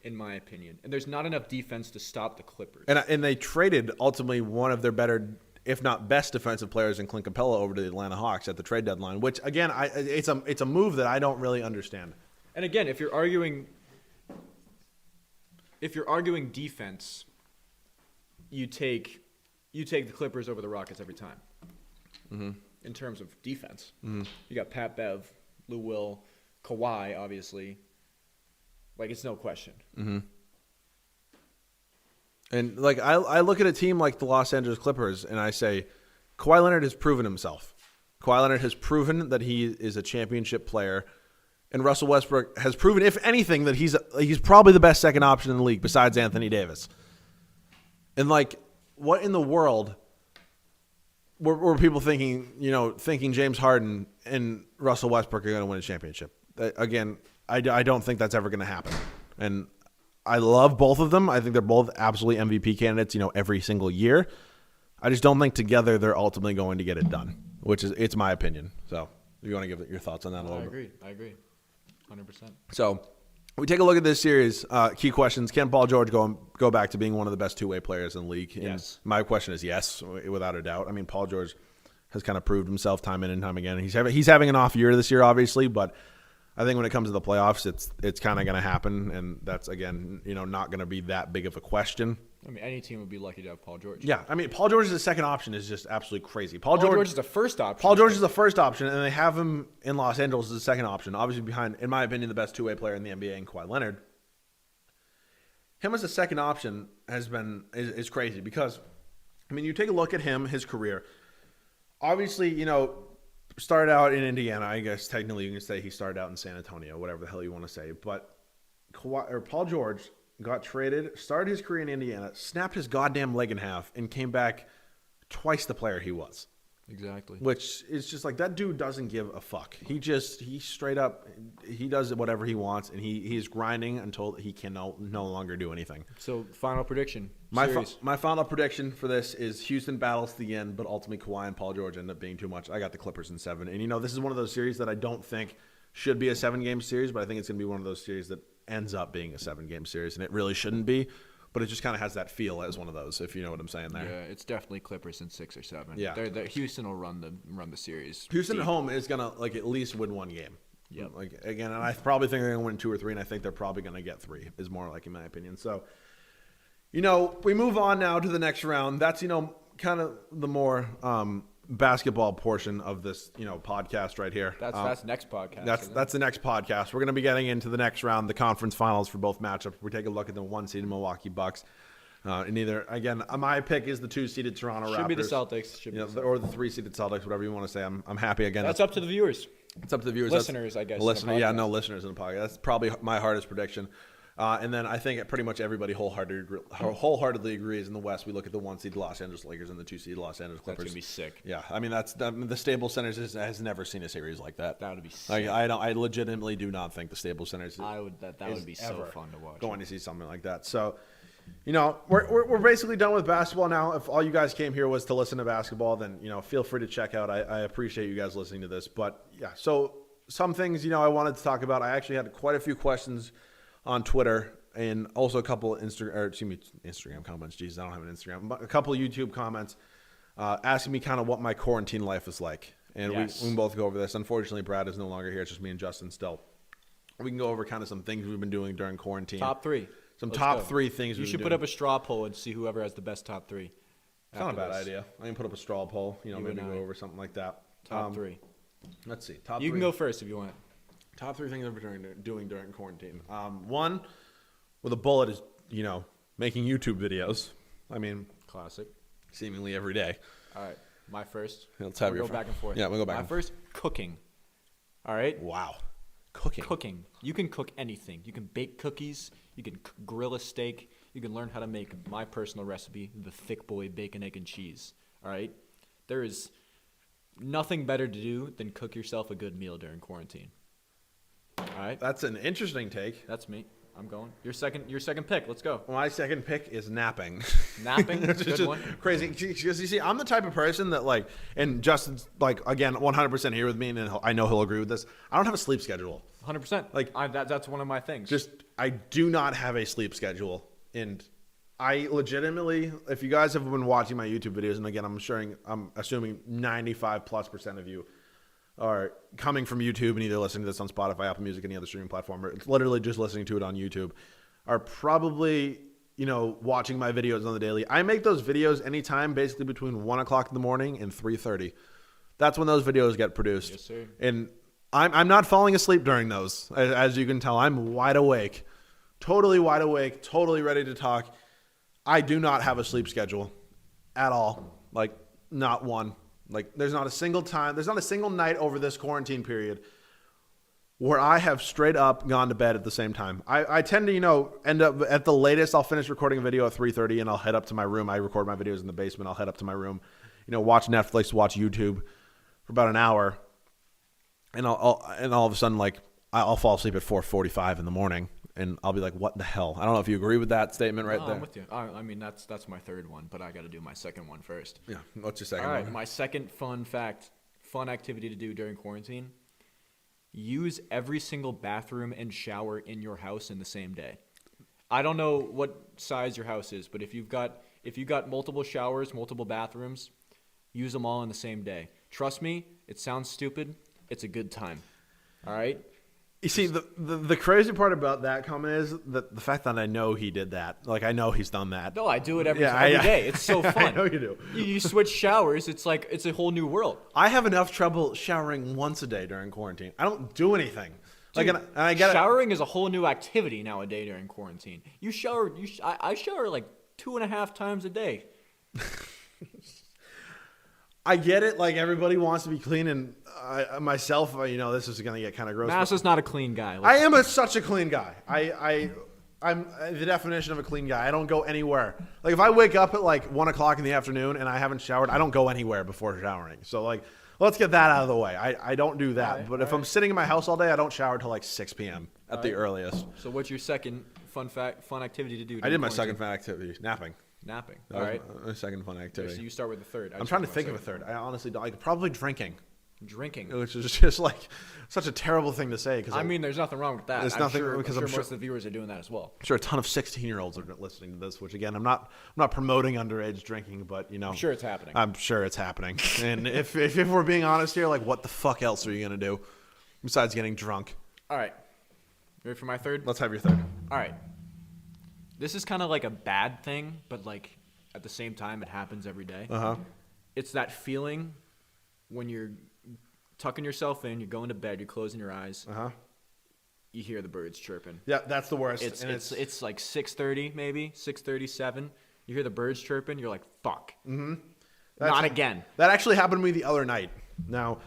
in my opinion, and there's not enough defense to stop the Clippers. And they traded ultimately one of their better, if not best, defensive players in Clint Capella over to the Atlanta Hawks at the trade deadline. Which again, it's a move that I don't really understand. And again, if you're arguing defense, you take the Clippers over the Rockets every time. Mm-hmm. In terms of defense, you got Pat Bev, Lou Will, Kawhi, obviously. It's no question. Mm-hmm. And I look at a team like the Los Angeles Clippers, and I say, Kawhi Leonard has proven himself. Kawhi Leonard has proven that he is a championship player, and Russell Westbrook has proven, if anything, that he's probably the best second option in the league besides Anthony Davis. And what in the world? Were people thinking James Harden and Russell Westbrook are going to win a championship? Again, I don't think that's ever going to happen. And I love both of them. I think they're both absolutely MVP candidates, every single year. I just don't think together they're ultimately going to get it done, it's my opinion. So if you want to give your thoughts on that a little bit. I agree. 100%. So we take a look at this series. Key questions. Can Paul George go back to being one of the best two-way players in the league? Yes. And my question is yes, without a doubt. I mean, Paul George has kind of proved himself time in and time again. He's having an off year this year, obviously, but I think when it comes to the playoffs, it's kind of going to happen, and that's, again, not going to be that big of a question. I mean, any team would be lucky to have Paul George. Yeah, I mean, Paul George as a second option is just absolutely crazy. Paul George is the first option. Paul George is the first option, and they have him in Los Angeles as the second option. Obviously behind, in my opinion, the best two-way player in the NBA in Kawhi Leonard. Him as a second option is crazy because, I mean, you take a look at him, his career. Obviously, started out in Indiana. I guess technically you can say he started out in San Antonio, whatever the hell you want to say. But Paul George got traded, started his career in Indiana, snapped his goddamn leg in half, and came back twice the player he was. Exactly. Which is just that dude doesn't give a fuck. He straight up, he does whatever he wants, and he's grinding until he can no longer do anything. So, final prediction. My final prediction for this is Houston battles to the end, but ultimately Kawhi and Paul George end up being too much. I got the Clippers in 7. And, this is one of those series that I don't think should be a 7-game series, but I think it's going to be one of those series that ends up being a 7-game series, and it really shouldn't be. but it just kind of has that feel as one of those, if you know what I'm saying there. Yeah, it's definitely Clippers in 6 or 7. Yeah. Houston will run the series. Houston deep. at home is gonna like at least win one game. Yep. Like again, and I probably think they're gonna win 2 or 3, and I think they're probably gonna get 3. Is more like in my opinion. So, we move on now to the next round. That's kind of the more basketball portion of this podcast right here. That's next podcast. That's the next podcast. We're gonna be getting into the next round, the conference finals for both matchups. We take a look at the 1 seeded Milwaukee Bucks. And my pick is the 2-seeded Toronto Raptors. Should be the Celtics. Or the 3-seeded Celtics, whatever you want to say. I'm happy again. That's up to the viewers. It's up to the viewers. Listeners, I guess. Listeners in the podcast. That's probably my hardest prediction. And then I think pretty much everybody wholeheartedly agrees in the West. We look at the 1-seed Los Angeles Lakers and the 2-seed Los Angeles Clippers. That's gonna be sick. Yeah, I mean the Staples Center has never seen a series like that. That would be sick. I legitimately do not think the Staples Center. That would be so fun to watch. Going to see something like that. So. We're basically done with basketball now. If all you guys came here was to listen to basketball, then, feel free to check out. I appreciate you guys listening to this. But, yeah, so some things, I wanted to talk about. I actually had quite a few questions on Twitter and also a couple Instagram comments. Jeez, I don't have an Instagram. But a couple of YouTube comments asking me kind of what my quarantine life is like. And yes. we can both go over this. Unfortunately, Brad is no longer here. It's just me and Justin still. We can go over kind of some things we've been doing during quarantine. Top 3. Top 3 things. You should put up a straw poll and see whoever has the best top 3. It's not a bad idea. I can put up a straw poll. Maybe go over something like that. Top 3. Let's see. You can go first if you want. Top 3 things I've been doing during quarantine. One, with a bullet is making YouTube videos. I mean, classic. Seemingly every day. All right, my first. Let's have go back and forth. Yeah, we'll go back. My first, cooking. All right. Wow. Cooking. You can cook anything. You can bake cookies. You can grill a steak. You can learn how to make my personal recipe, the thick boy bacon, egg, and cheese. All right? There is nothing better to do than cook yourself a good meal during quarantine. All right? That's an interesting take. That's me. I'm going. Your second pick. Let's go. My second pick is napping. Napping? Good one. Crazy. Because you see, I'm the type of person that and Justin's again, 100% here with me, and I know he'll agree with this. I don't have a sleep schedule. 100%. That's one of my things. I do not have a sleep schedule. And I legitimately, if you guys have been watching my YouTube videos, and again, I'm assuming 95+% of you are coming from YouTube and either listening to this on Spotify, Apple Music, any other streaming platform, or it's literally just listening to it on YouTube, are probably, watching my videos on the daily. I make those videos anytime basically between 1 o'clock in the morning and 3:30. That's when those videos get produced. Yes, sir. And I'm not falling asleep during those. As you can tell, I'm wide awake, totally ready to talk. I do not have a sleep schedule at all. Not one. There's not a single night over this quarantine period where I have straight up gone to bed at the same time. I tend to, end up at the latest, I'll finish recording a video at 3:30 and I'll head up to my room. I record my videos in the basement. I'll head up to my room, watch Netflix, watch YouTube for about an hour. And all of a sudden, I'll fall asleep at 4:45 in the morning. And I'll be like, what the hell? I don't know if you agree with that statement right there. I'm with you. I mean, that's my third one, but I got to do my second one first. Yeah. What's your second one? All right. one? My second fun activity to do during quarantine, use every single bathroom and shower in your house in the same day. I don't know what size your house is, but if you've got multiple showers, multiple bathrooms, use them all in the same day. Trust me, it sounds stupid. It's a good time. All right? You see, the crazy part about that comment is that the fact that I know he did that. I know he's done that. No, I do it every day. It's so fun. I know you do. You switch showers. It's a whole new world. I have enough trouble showering once a day during quarantine. I don't do anything. Dude, showering is a whole new activity nowadays during quarantine. I shower 2.5 times a day. I get it. Everybody wants to be clean, and myself, this is going to get kind of gross. Massa's not a clean guy. I am such a clean guy. I'm the definition of a clean guy. I don't go anywhere. If I wake up at 1 o'clock in the afternoon and I haven't showered, I don't go anywhere before showering. So let's get that out of the way. I don't do that. Right, but if I'm sitting in my house all day, I don't shower till 6 p.m. at the earliest. So what's your second fun activity to do? I did my second fun activity, napping. All right. My second fun activity. So you start with the third. I'm trying to think of a third. I honestly don't. Probably drinking. Drinking. Which is just like such a terrible thing to say. I mean, there's nothing wrong with that. There's nothing because I'm sure most of the viewers are doing that as well. I'm sure a ton of 16-year-olds are listening to this. Which again, I'm not promoting underage drinking, but I'm sure it's happening. I'm sure it's happening. And if we're being honest here, like, what the fuck else are you gonna do besides getting drunk? All right, ready for my third? Let's have your third. All right. This is kind of like a bad thing, but like at the same time, it happens every day. It's that feeling when you're tucking yourself in, you're going to bed, you're closing your eyes. You hear the birds chirping. Yeah, that's the worst. It's like 6:30 maybe, 6:37. You hear the birds chirping, you're like, fuck. Not again. That actually happened to me the other night. Now,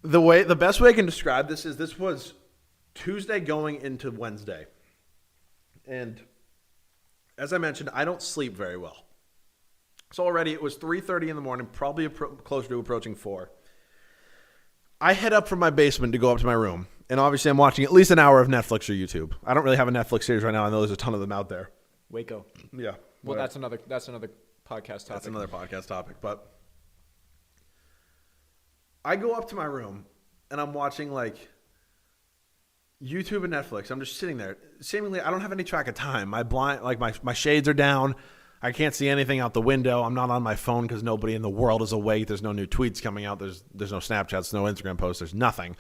the best way I can describe this is this was Tuesday going into Wednesday. And as I mentioned, I don't sleep very well. So already it was 3:30 in the morning, probably closer to approaching 4. I head up from my basement to go up to my room. And obviously I'm watching at least an hour of Netflix or YouTube. I don't really have a Netflix series right now. I know there's a ton of them out there. Waco. Yeah. Well, that's another podcast topic. That's another podcast topic. But I go up to my room and I'm watching like YouTube and Netflix. I'm just sitting there. Seemingly, I don't have any track of time. My shades are down. I can't see anything out the window. I'm not on my phone because nobody in the world is awake. There's no new tweets coming out. There's no Snapchats, no Instagram posts. There's nothing.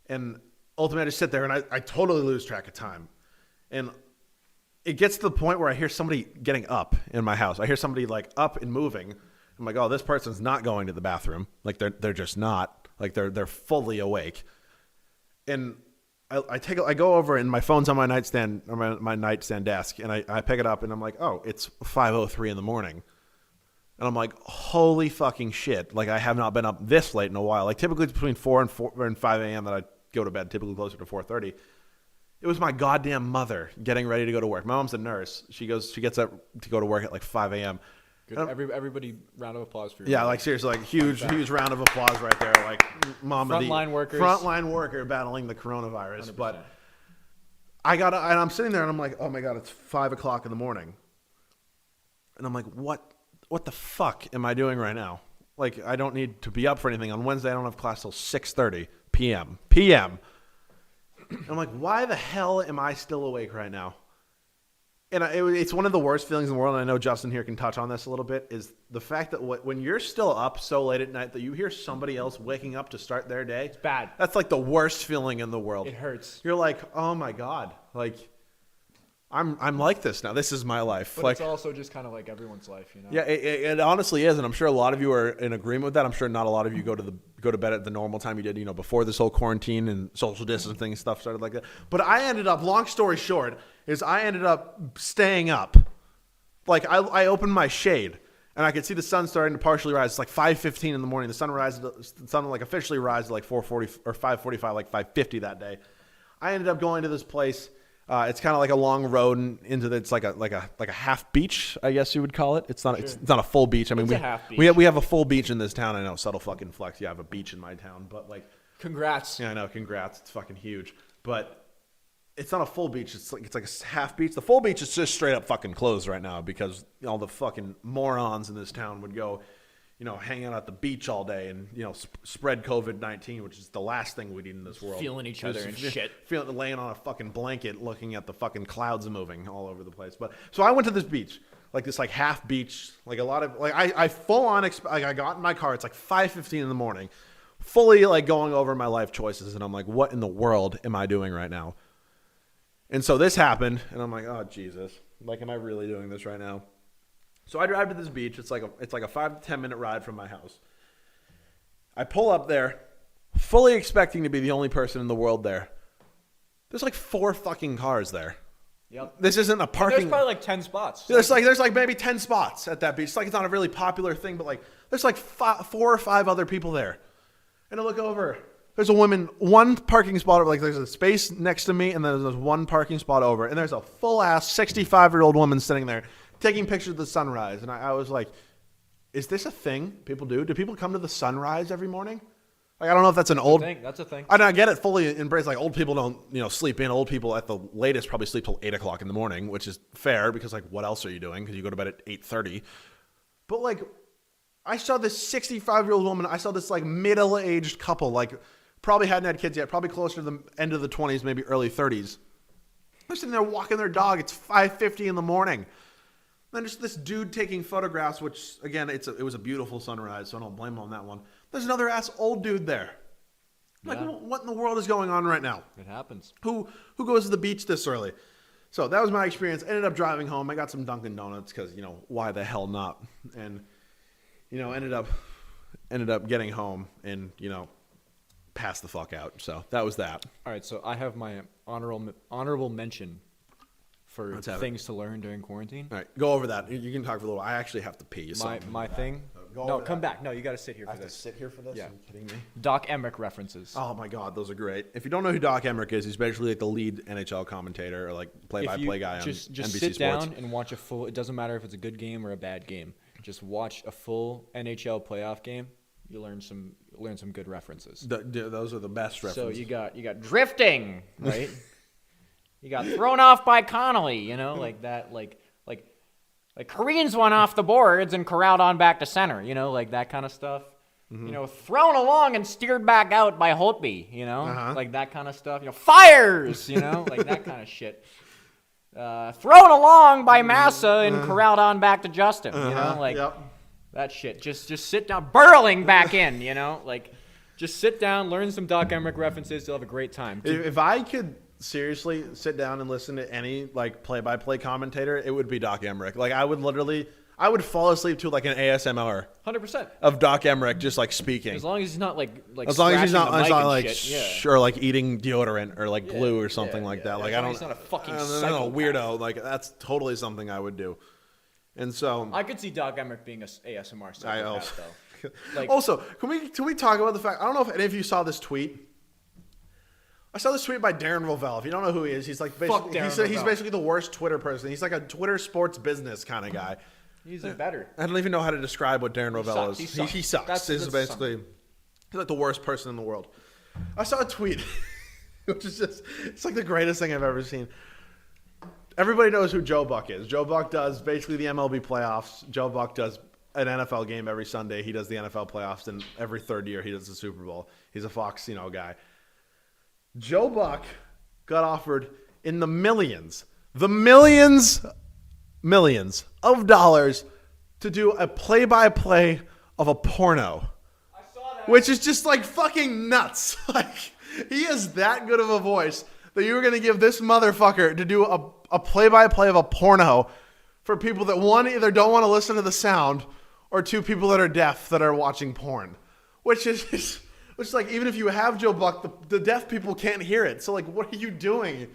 And ultimately, I just sit there and I totally lose track of time. And it gets to the point where I hear somebody getting up in my house. I hear somebody like up and moving. I'm like, oh, this person's not going to the bathroom. Like they're just not. Like they're fully awake. And I go over and my phone's on my nightstand, or my nightstand desk, and I pick it up and I'm like, oh, it's 5:03 in the morning. And I'm like, holy fucking shit. Like I have not been up this late in a while. Like typically it's between 4 and 5 a.m. that I go to bed, typically closer to 4:30. It was my goddamn mother getting ready to go to work. My mom's a nurse. She gets up to go to work at like 5 a.m. Good. Everybody, round of applause for you. Yeah, like seriously, like huge round of applause right there. Like frontline workers, frontline worker battling the coronavirus. 100%. But and I'm sitting there and I'm like, oh my god, it's 5 o'clock in the morning, and I'm like, what the fuck am I doing right now? Like I don't need to be up for anything on Wednesday. I don't have class till 6:30 p.m. And I'm like, why the hell am I still awake right now? And it's one of the worst feelings in the world, and I know Justin here can touch on this a little bit, is the fact that when you're still up so late at night that you hear somebody else waking up to start their day. It's bad. That's like the worst feeling in the world. It hurts. You're like, oh my God. Like, I'm like this now. This is my life. But it's also just kind of like everyone's life, you know? Yeah, it honestly is, and I'm sure a lot of you are in agreement with that. I'm sure not a lot of you go to bed at the normal time you did, before this whole quarantine and social distancing stuff started like that. But I ended up, long story short, I ended up staying up. Like I opened my shade and I could see the sun starting to partially rise. It's like 5:15 in the morning. The sun like officially rises at like 4:40 or 5:45, like 5:50 that day. I ended up going to this place. It's kind of like a long road into it's like a half beach, I guess you would call it. It's not it's not a full beach. I mean, we have a full beach in this town. I know, subtle fucking flex. Yeah, I have a beach in my town, but like, congrats. Yeah, I know, congrats. It's fucking huge, but it's not a full beach. It's like a half beach. The full beach is just straight up fucking closed right now because all the fucking morons in this town would go, hang out at the beach all day and, spread COVID-19, which is the last thing we need in this world. Feeling each other and shit. Laying on a fucking blanket looking at the fucking clouds moving all over the place. But so I went to this beach, like this like half beach, like a lot of, like I full on, I got in my car. It's like 5:15 in the morning, fully like going over my life choices. And I'm like, what in the world am I doing right now? And so this happened and I'm like, oh Jesus, like, am I really doing this right now? So I drive to this beach. It's like a 5 to 10 minute ride from my house. I pull up there, fully expecting to be the only person in the world there. There's like 4 fucking cars there. Yep. This isn't a parking. There's probably like 10 spots. There's like maybe 10 spots at that beach. It's like it's not a really popular thing, but like there's like 4 or 5 other people there. And I look over. There's a woman, 1 parking spot over. Like there's a space next to me, and then there's 1 parking spot over, and there's a full ass 65-year-old woman sitting there, taking pictures of the sunrise. And I was like, is this a thing people do? Do people come to the sunrise every morning? Like, I don't know if that's an old thing. That's a thing. I get it, fully embrace. Like, old people don't, sleep in. Old people at the latest probably sleep till 8 o'clock in the morning, which is fair because, like, what else are you doing? Because you go to bed at 8:30. But, like, I saw this 65-year-old woman. I saw this like middle-aged couple, like probably hadn't had kids yet, probably closer to the end of the 20s, maybe early 30s. They're sitting there walking their dog. It's 5:50 in the morning. Then just this dude taking photographs, which again, it was a beautiful sunrise, so I don't blame him on that one. There's another old dude there. Like, what in the world is going on right now? It happens. Who goes to the beach this early? So that was my experience. Ended up driving home. I got some Dunkin' Donuts because, why the hell not? And, ended up getting home and, passed the fuck out. So that was that. All right, so I have my honorable mention for things to learn during quarantine. All right, go over that. You can talk for a little. I actually have to pee. My thing. No, come back. No, you got to sit here for I have this. to sit here for this? Yeah. Are you kidding me? Doc Emmerich references. Oh my God, those are great. If you don't know who Doc Emmerich is, he's basically like the lead NHL commentator or like play-by-play guy on just NBC sit Sports. down and watch a full. It doesn't matter if it's a good game or a bad game. Just watch a full NHL playoff game. You learn some good references. Those are the best references. So you got drifting, right? You got thrown off by Connolly, like that, like Koreans went off the boards and corralled on back to center, like that kind of stuff. Mm-hmm. Thrown along and steered back out by Holtby, like that kind of stuff. Fires, like that kind of shit. Thrown along by Massa and corralled on back to Justin, that shit. Just sit down, burrowing back in, like just sit down, learn some Doc Emmerich references. You'll have a great time. If I could seriously sit down and listen to any like play-by-play commentator, it would be Doc Emmerich. Like I would fall asleep to like an ASMR 100% of Doc Emmerich just like speaking. As long as he's not like as long as he's not like shit, or like eating deodorant or like glue or something like that. Like he's not a fucking weirdo. Like that's totally something I would do. And so I could see Doc Emmerich being an ASMR psychopath though. Like, also, can we talk about the fact? I don't know if any of you saw this tweet. I saw this tweet by Darren Rovell. If you don't know who he is, he's like he's basically the worst Twitter person. He's like a Twitter sports business kind of guy. He's better. I don't even know how to describe what Darren Rovell is. He sucks. That's basically he's like the worst person in the world. I saw a tweet, which is it's like the greatest thing I've ever seen. Everybody knows who Joe Buck is. Joe Buck does basically the MLB playoffs. Joe Buck does an NFL game every Sunday. He does the NFL playoffs, and every third year he does the Super Bowl. He's a Fox, guy. Joe Buck got offered in the millions of dollars to do a play-by-play of a porno. I saw that. Which is just like fucking nuts. Like he has that good of a voice that you were going to give this motherfucker to do a play-by-play of a porno for people that, one, either don't want to listen to the sound, or two, people that are deaf that are watching porn. Which is like, even if you have Joe Buck, the deaf people can't hear it. So like, what are you doing?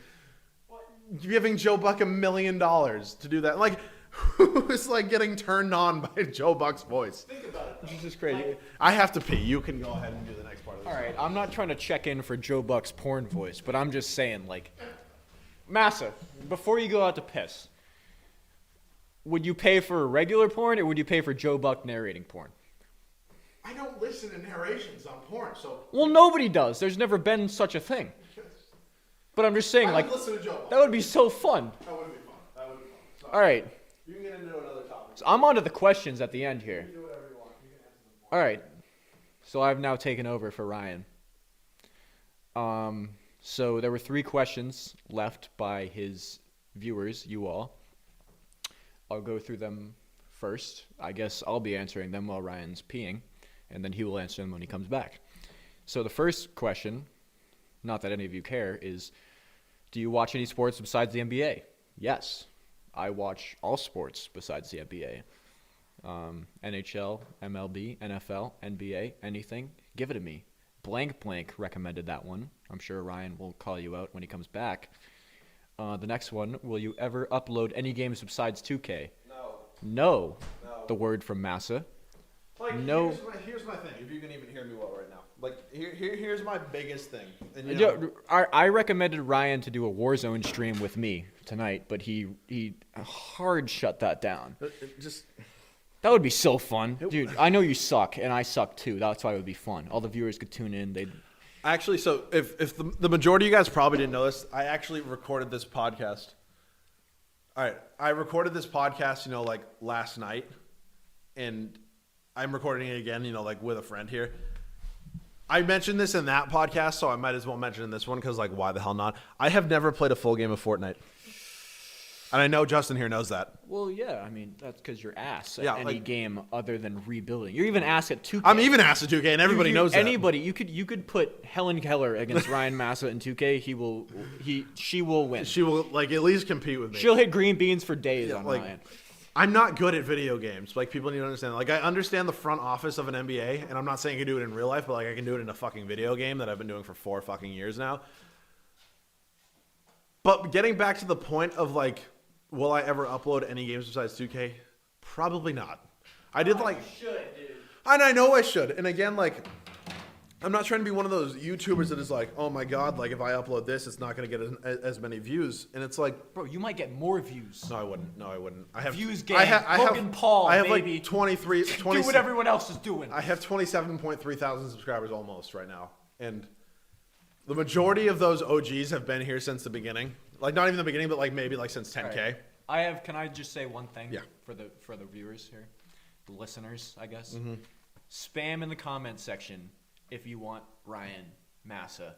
Giving Joe Buck $1 million to do that? Like, who is like getting turned on by Joe Buck's voice? Think about it. Which is just crazy. I have to pee. You can go ahead and do the next part of this. All right, I'm not trying to check in for Joe Buck's porn voice, but I'm just saying, like, Massa, before you go out to piss, would you pay for regular porn or would you pay for Joe Buck narrating porn? I don't listen to narrations on porn, so. Well, nobody does. There's never been such a thing. But I'm just saying, I like, would listen to Joe Buck. that would be so fun. That would be fun. So, all right. You can get into another topic. So I'm on to the questions at the end here. You can do whatever you want. You can answer them. All right. So I've now taken over for Ryan. So there were 3 questions left by his viewers, you all. I'll go through them first. I guess I'll be answering them while Ryan's peeing, and then he will answer them when he comes back. So the first question, not that any of you care, is, do you watch any sports besides the NBA? Yes. I watch all sports besides the NBA. NHL, MLB, NFL, NBA, anything, give it to me. Blank recommended that one. I'm sure Ryan will call you out when he comes back. The next one, will you ever upload any games besides 2K? No. The word from Massa. Like, no. Here's my thing, if you can even hear me well right now. Like, here's my biggest thing. And, I recommended Ryan to do a Warzone stream with me tonight, but he hard shut that down. That would be so fun. Dude, I know you suck, and I suck too. That's why it would be fun. All the viewers could tune in. Actually, so if the majority of you guys probably didn't know this, I actually recorded this podcast. All right, I recorded this podcast, like last night, and I'm recording it again, like with a friend here. I mentioned this in that podcast, so I might as well mention in this one because, why the hell not? I have never played a full game of Fortnite. And I know Justin here knows that. Well, yeah, I mean, that's because you're ass at Yeah, any game other than rebuilding. You're even ass at 2K. I'm even asked at 2K, and everybody knows that. Anybody, you could put Helen Keller against Ryan Massa in 2K. She will win. She will, at least compete with me. She'll hit green beans for days on Ryan. I'm not good at video games. People need to understand. I understand the front office of an NBA, and I'm not saying I can do it in real life, but I can do it in a fucking video game that I've been doing for 4 fucking years now. But getting back to the point of will I ever upload any games besides 2K? Probably not. I did You should, dude. and I know I should. And again, I'm not trying to be one of those YouTubers that is oh my god, if I upload this, it's not going to get as many views. And it's bro, you might get more views. No, I wouldn't. I have views game. Logan Paul. I have baby. 23. Do what everyone else is doing. I have 27.3 thousand subscribers almost right now, and the majority of those OGs have been here since the beginning. Not even the beginning, but maybe since 10K. Right. Can I just say one thing? Yeah. For the viewers here, the listeners, I guess. Mm-hmm. Spam in the comments section if you want Ryan Massa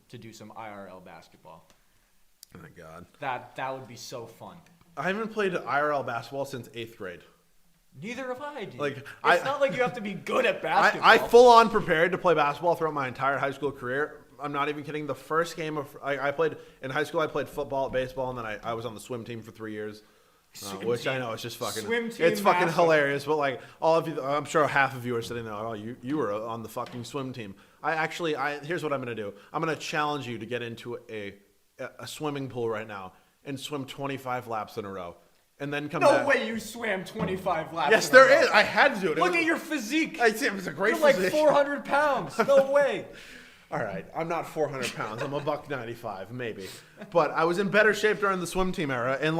to do some IRL basketball. Oh my god. That would be so fun. I haven't played IRL basketball since 8th grade. Neither have I, dude. It's not like you have to be good at basketball. I full on prepared to play basketball throughout my entire high school career. I'm not even kidding. The first game I played in high school, I played football, baseball, and then I was on the swim team for 3 years, which I know is just fucking. Swim team it's fucking Massa. Hilarious, but all of you, I'm sure half of you are sitting there. Oh, you were on the fucking swim team. Here's what I'm gonna do. I'm gonna challenge you to get into a swimming pool right now and swim 25 laps in a row. And then come back. No way you swam 25 laps. Yes, there is. I had to do it. Look at your physique. It was a great You're physique. 400 pounds. No way. All right, I'm not 400 pounds. I'm $195, maybe. But I was in better shape during the swim team era, and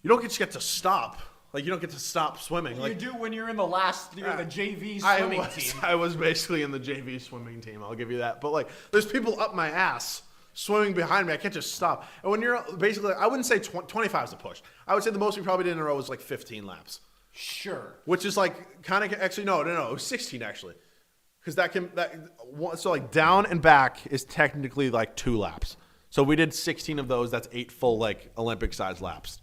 you don't get to stop. You don't get to stop swimming. You do when you're in the JV swimming team. I was basically in the JV swimming team. I'll give you that. But there's people up my ass swimming behind me. I can't just stop. And when you're basically, I wouldn't say 25 is a push. I would say the most we probably did in a row was 15 laps. Sure. Which is kind of actually no, it was 16 actually. Because down and back is technically 2 laps. So we did 16 of those. That's 8 full Olympic-sized laps,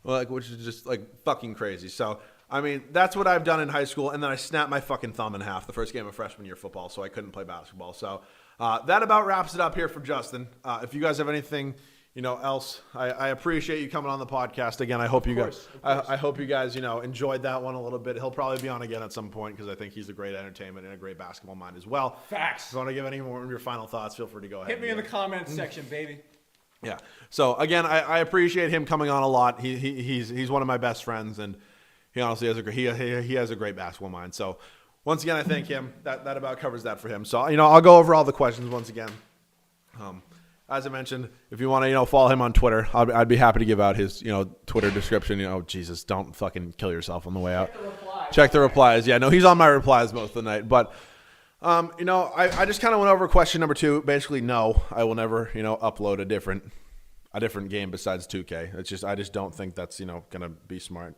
which is just fucking crazy. So I mean, that's what I've done in high school, and then I snapped my fucking thumb in half the first game of freshman year football, so I couldn't play basketball. So that about wraps it up here for Justin. If you guys have anything else, I appreciate you coming on the podcast again. I hope you guys, I hope you guys, enjoyed that one a little bit. He'll probably be on again at some point because I think he's a great entertainment and a great basketball mind as well. Facts. If you want to give any more of your final thoughts, feel free to go ahead. Hit me in the comments section, baby. Yeah. So again, I appreciate him coming on a lot. He's one of my best friends, and he honestly has a great basketball mind. So once again, I thank him. That about covers that for him. So I'll go over all the questions once again. As I mentioned, if you want to, follow him on Twitter, I'd be happy to give out his, Twitter description. Jesus, don't fucking kill yourself on the way out. Check the replies. Yeah, no, he's on my replies most of the night. But, I just kind of went over question number 2. Basically, no, I will never, upload a different game besides 2K. I just don't think that's, going to be smart.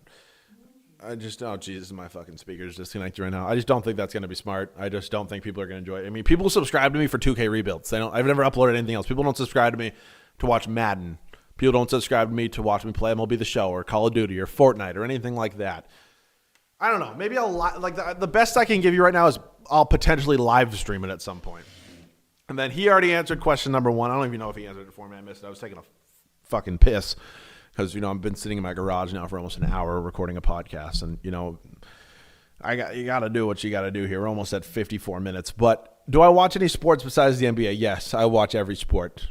Oh, Jesus, my fucking speaker's disconnected right now. I just don't think that's going to be smart. I just don't think people are going to enjoy it. I mean, people subscribe to me for 2K rebuilds. I've never uploaded anything else. People don't subscribe to me to watch Madden. People don't subscribe to me to watch me play MLB The Show or Call of Duty or Fortnite or anything like that. I don't know. Maybe the best I can give you right now is I'll potentially live stream it at some point. And then he already answered question number 1. I don't even know if he answered it for me. I missed it. I was taking a fucking piss. Because, I've been sitting in my garage now for almost an hour recording a podcast. And, you got to do what you got to do here. We're almost at 54 minutes. But do I watch any sports besides the NBA? Yes, I watch every sport.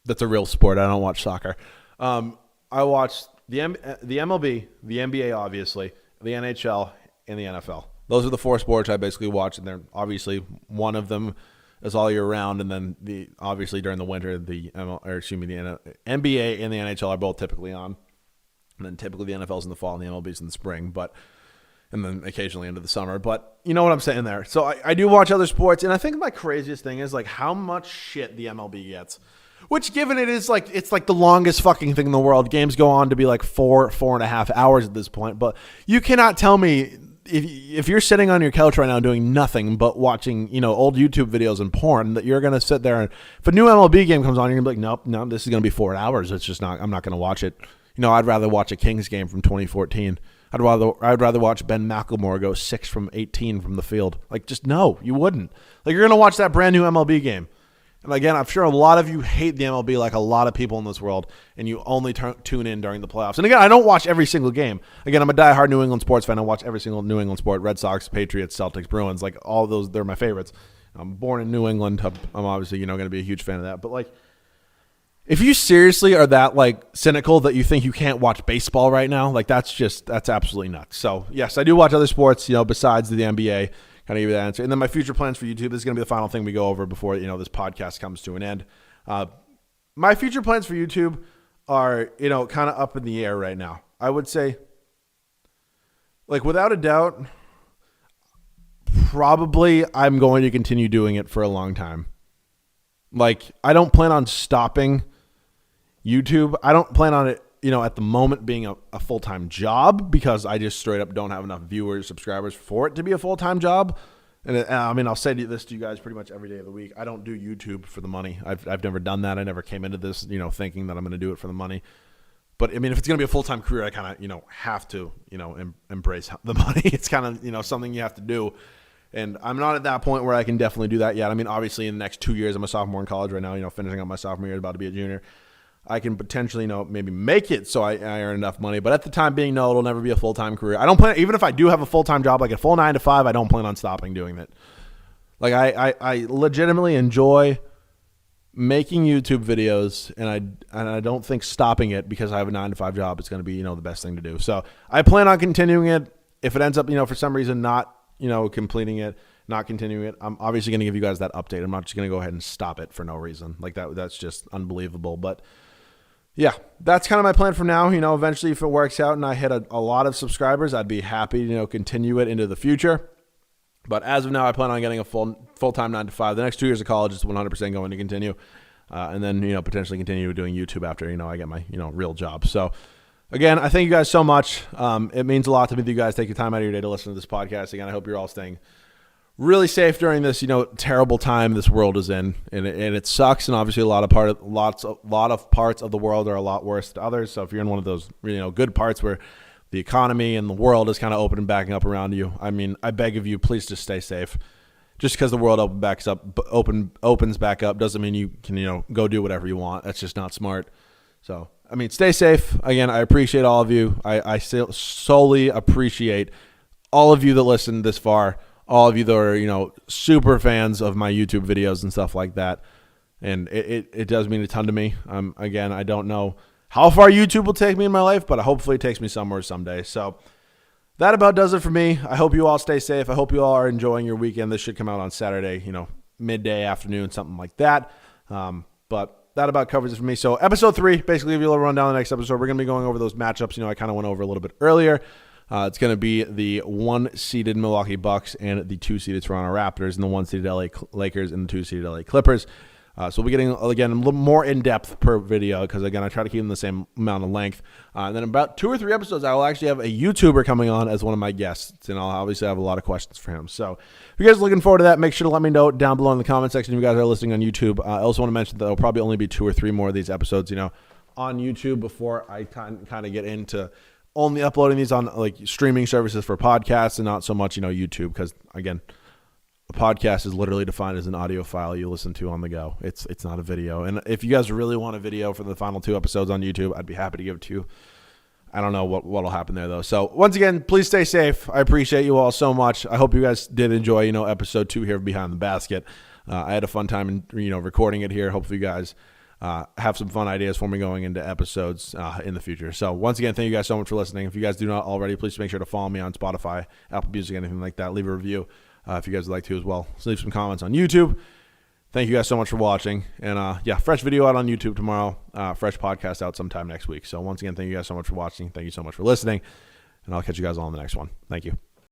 That's a real sport. I don't watch soccer. I watch the MLB, the NBA, obviously, the NHL, and the NFL. Those are the 4 sports I basically watch. And they're obviously one of them is all year round, and then obviously during the winter, the NBA and the NHL are both typically on, and then typically the NFL's in the fall and the MLB's in the spring, and then occasionally into the summer. But you know what I'm saying there. So I do watch other sports, and I think my craziest thing is how much shit the MLB gets. Which, given it is it's the longest fucking thing in the world. Games go on to be 4.5 hours at this point, but you cannot tell me if you're sitting on your couch right now doing nothing but watching, old YouTube videos and porn, that you're going to sit there and if a new MLB game comes on, you're going to be like, nope, this is going to be 4 hours. It's just not, I'm not going to watch it. I'd rather watch a Kings game from 2014. I'd rather watch Ben McLemore go 6 from 18 from the field. Like, just no, you wouldn't. Like, you're going to watch that brand new MLB game. And again, I'm sure a lot of you hate the MLB like a lot of people in this world, and you only tune in during the playoffs. And again, I don't watch every single game. Again, I'm a diehard New England sports fan. I watch every single New England sport: Red Sox, Patriots, Celtics, Bruins. Like, all those, they're my favorites. I'm born in New England. I'm obviously, going to be a huge fan of that. But, like, if you seriously are that, like, cynical that you think you can't watch baseball right now, like, that's absolutely nuts. So, yes, I do watch other sports, besides the NBA. Kind of give you that answer. And then my future plans for YouTube, this is going to be the final thing we go over before, this podcast comes to an end. My future plans for YouTube are, kind of up in the air right now. I would say, like, without a doubt, probably I'm going to continue doing it for a long time. Like, I don't plan on stopping YouTube. I don't plan on it, at the moment being a full-time job, because I just straight up don't have enough viewers, subscribers for it to be a full-time job. And I'll say this to you guys pretty much every day of the week. I don't do YouTube for the money. I've never done that. I never came into this, thinking that I'm going to do it for the money. But I mean, if it's going to be a full-time career, I kind of, have to, embrace the money. It's kind of, something you have to do. And I'm not at that point where I can definitely do that yet. I mean, obviously in the next 2 years, I'm a sophomore in college right now, finishing up my sophomore year, about to be a junior. I can potentially, maybe make it so I earn enough money. But at the time being, no, it'll never be a full-time career. I don't plan, even if I do have a full-time job, like a full 9 to 5, I don't plan on stopping doing it. Like, I legitimately enjoy making YouTube videos, and I don't think stopping it because I have a 9 to 5 job is going to be, the best thing to do. So I plan on continuing it. If it ends up, for some reason not, completing it, not continuing it, I'm obviously going to give you guys that update. I'm not just going to go ahead and stop it for no reason. Like, that's just unbelievable. But yeah, that's kind of my plan for now. Eventually if it works out and I hit a lot of subscribers, I'd be happy to, continue it into the future. But as of now, I plan on getting a full-time 9 to 5. The next 2 years of college is 100% going to continue. And then, potentially continue doing YouTube after, I get my, real job. So again, I thank you guys so much. It means a lot to me that you guys take your time out of your day to listen to this podcast. Again, I hope you're all staying really safe during this, terrible time this world is in, and it sucks. And obviously, a lot of parts of the world are a lot worse than others. So if you're in one of those, good parts where the economy and the world is kind of open and backing up around you, I mean, I beg of you, please just stay safe. Just because the world opens back up doesn't mean you can, go do whatever you want. That's just not smart. So I mean, stay safe. Again, I appreciate all of you. I solely appreciate all of you that listened this far. All of you that are, super fans of my YouTube videos and stuff like that. And it does mean a ton to me. Again, I don't know how far YouTube will take me in my life, but hopefully it takes me somewhere someday. So that about does it for me. I hope you all stay safe. I hope you all are enjoying your weekend. This should come out on Saturday, midday, afternoon, something like that. But that about covers it for me. So episode 3, basically, if you'll run down the next episode, we're going to be going over those matchups. I kind of went over a little bit earlier. It's going to be the 1-seeded Milwaukee Bucks and the 2-seeded Toronto Raptors, and the 1-seeded LA Lakers and the 2-seeded LA Clippers. So we'll be getting, again, a little more in-depth per video because, again, I try to keep them the same amount of length. And then about 2 or 3 episodes, I will actually have a YouTuber coming on as one of my guests, and I'll obviously have a lot of questions for him. So if you guys are looking forward to that, make sure to let me know down below in the comment section if you guys are listening on YouTube. I also want to mention that there will probably only be 2 or 3 more of these episodes, on YouTube before I kind of get into only uploading these on like streaming services for podcasts and not so much, YouTube, because again, a podcast is literally defined as an audio file you listen to on the go. It's not a video. And if you guys really want a video for the final 2 episodes on YouTube, I'd be happy to give it to you. I don't know what'll happen there though. So once again, please stay safe. I appreciate you all so much. I hope you guys did enjoy, episode 2 here of Behind the Basket. I had a fun time recording it here. Hopefully you guys have some fun ideas for me going into episodes in the future. So once again, thank you guys so much for listening. If you guys do not already, please make sure to follow me on Spotify, Apple Music, anything like that. Leave a review if you guys would like to as well. So leave some comments on YouTube. Thank you guys so much for watching. And fresh video out on YouTube tomorrow. Fresh podcast out sometime next week. So once again, thank you guys so much for watching. Thank you so much for listening. And I'll catch you guys all in the next one. Thank you.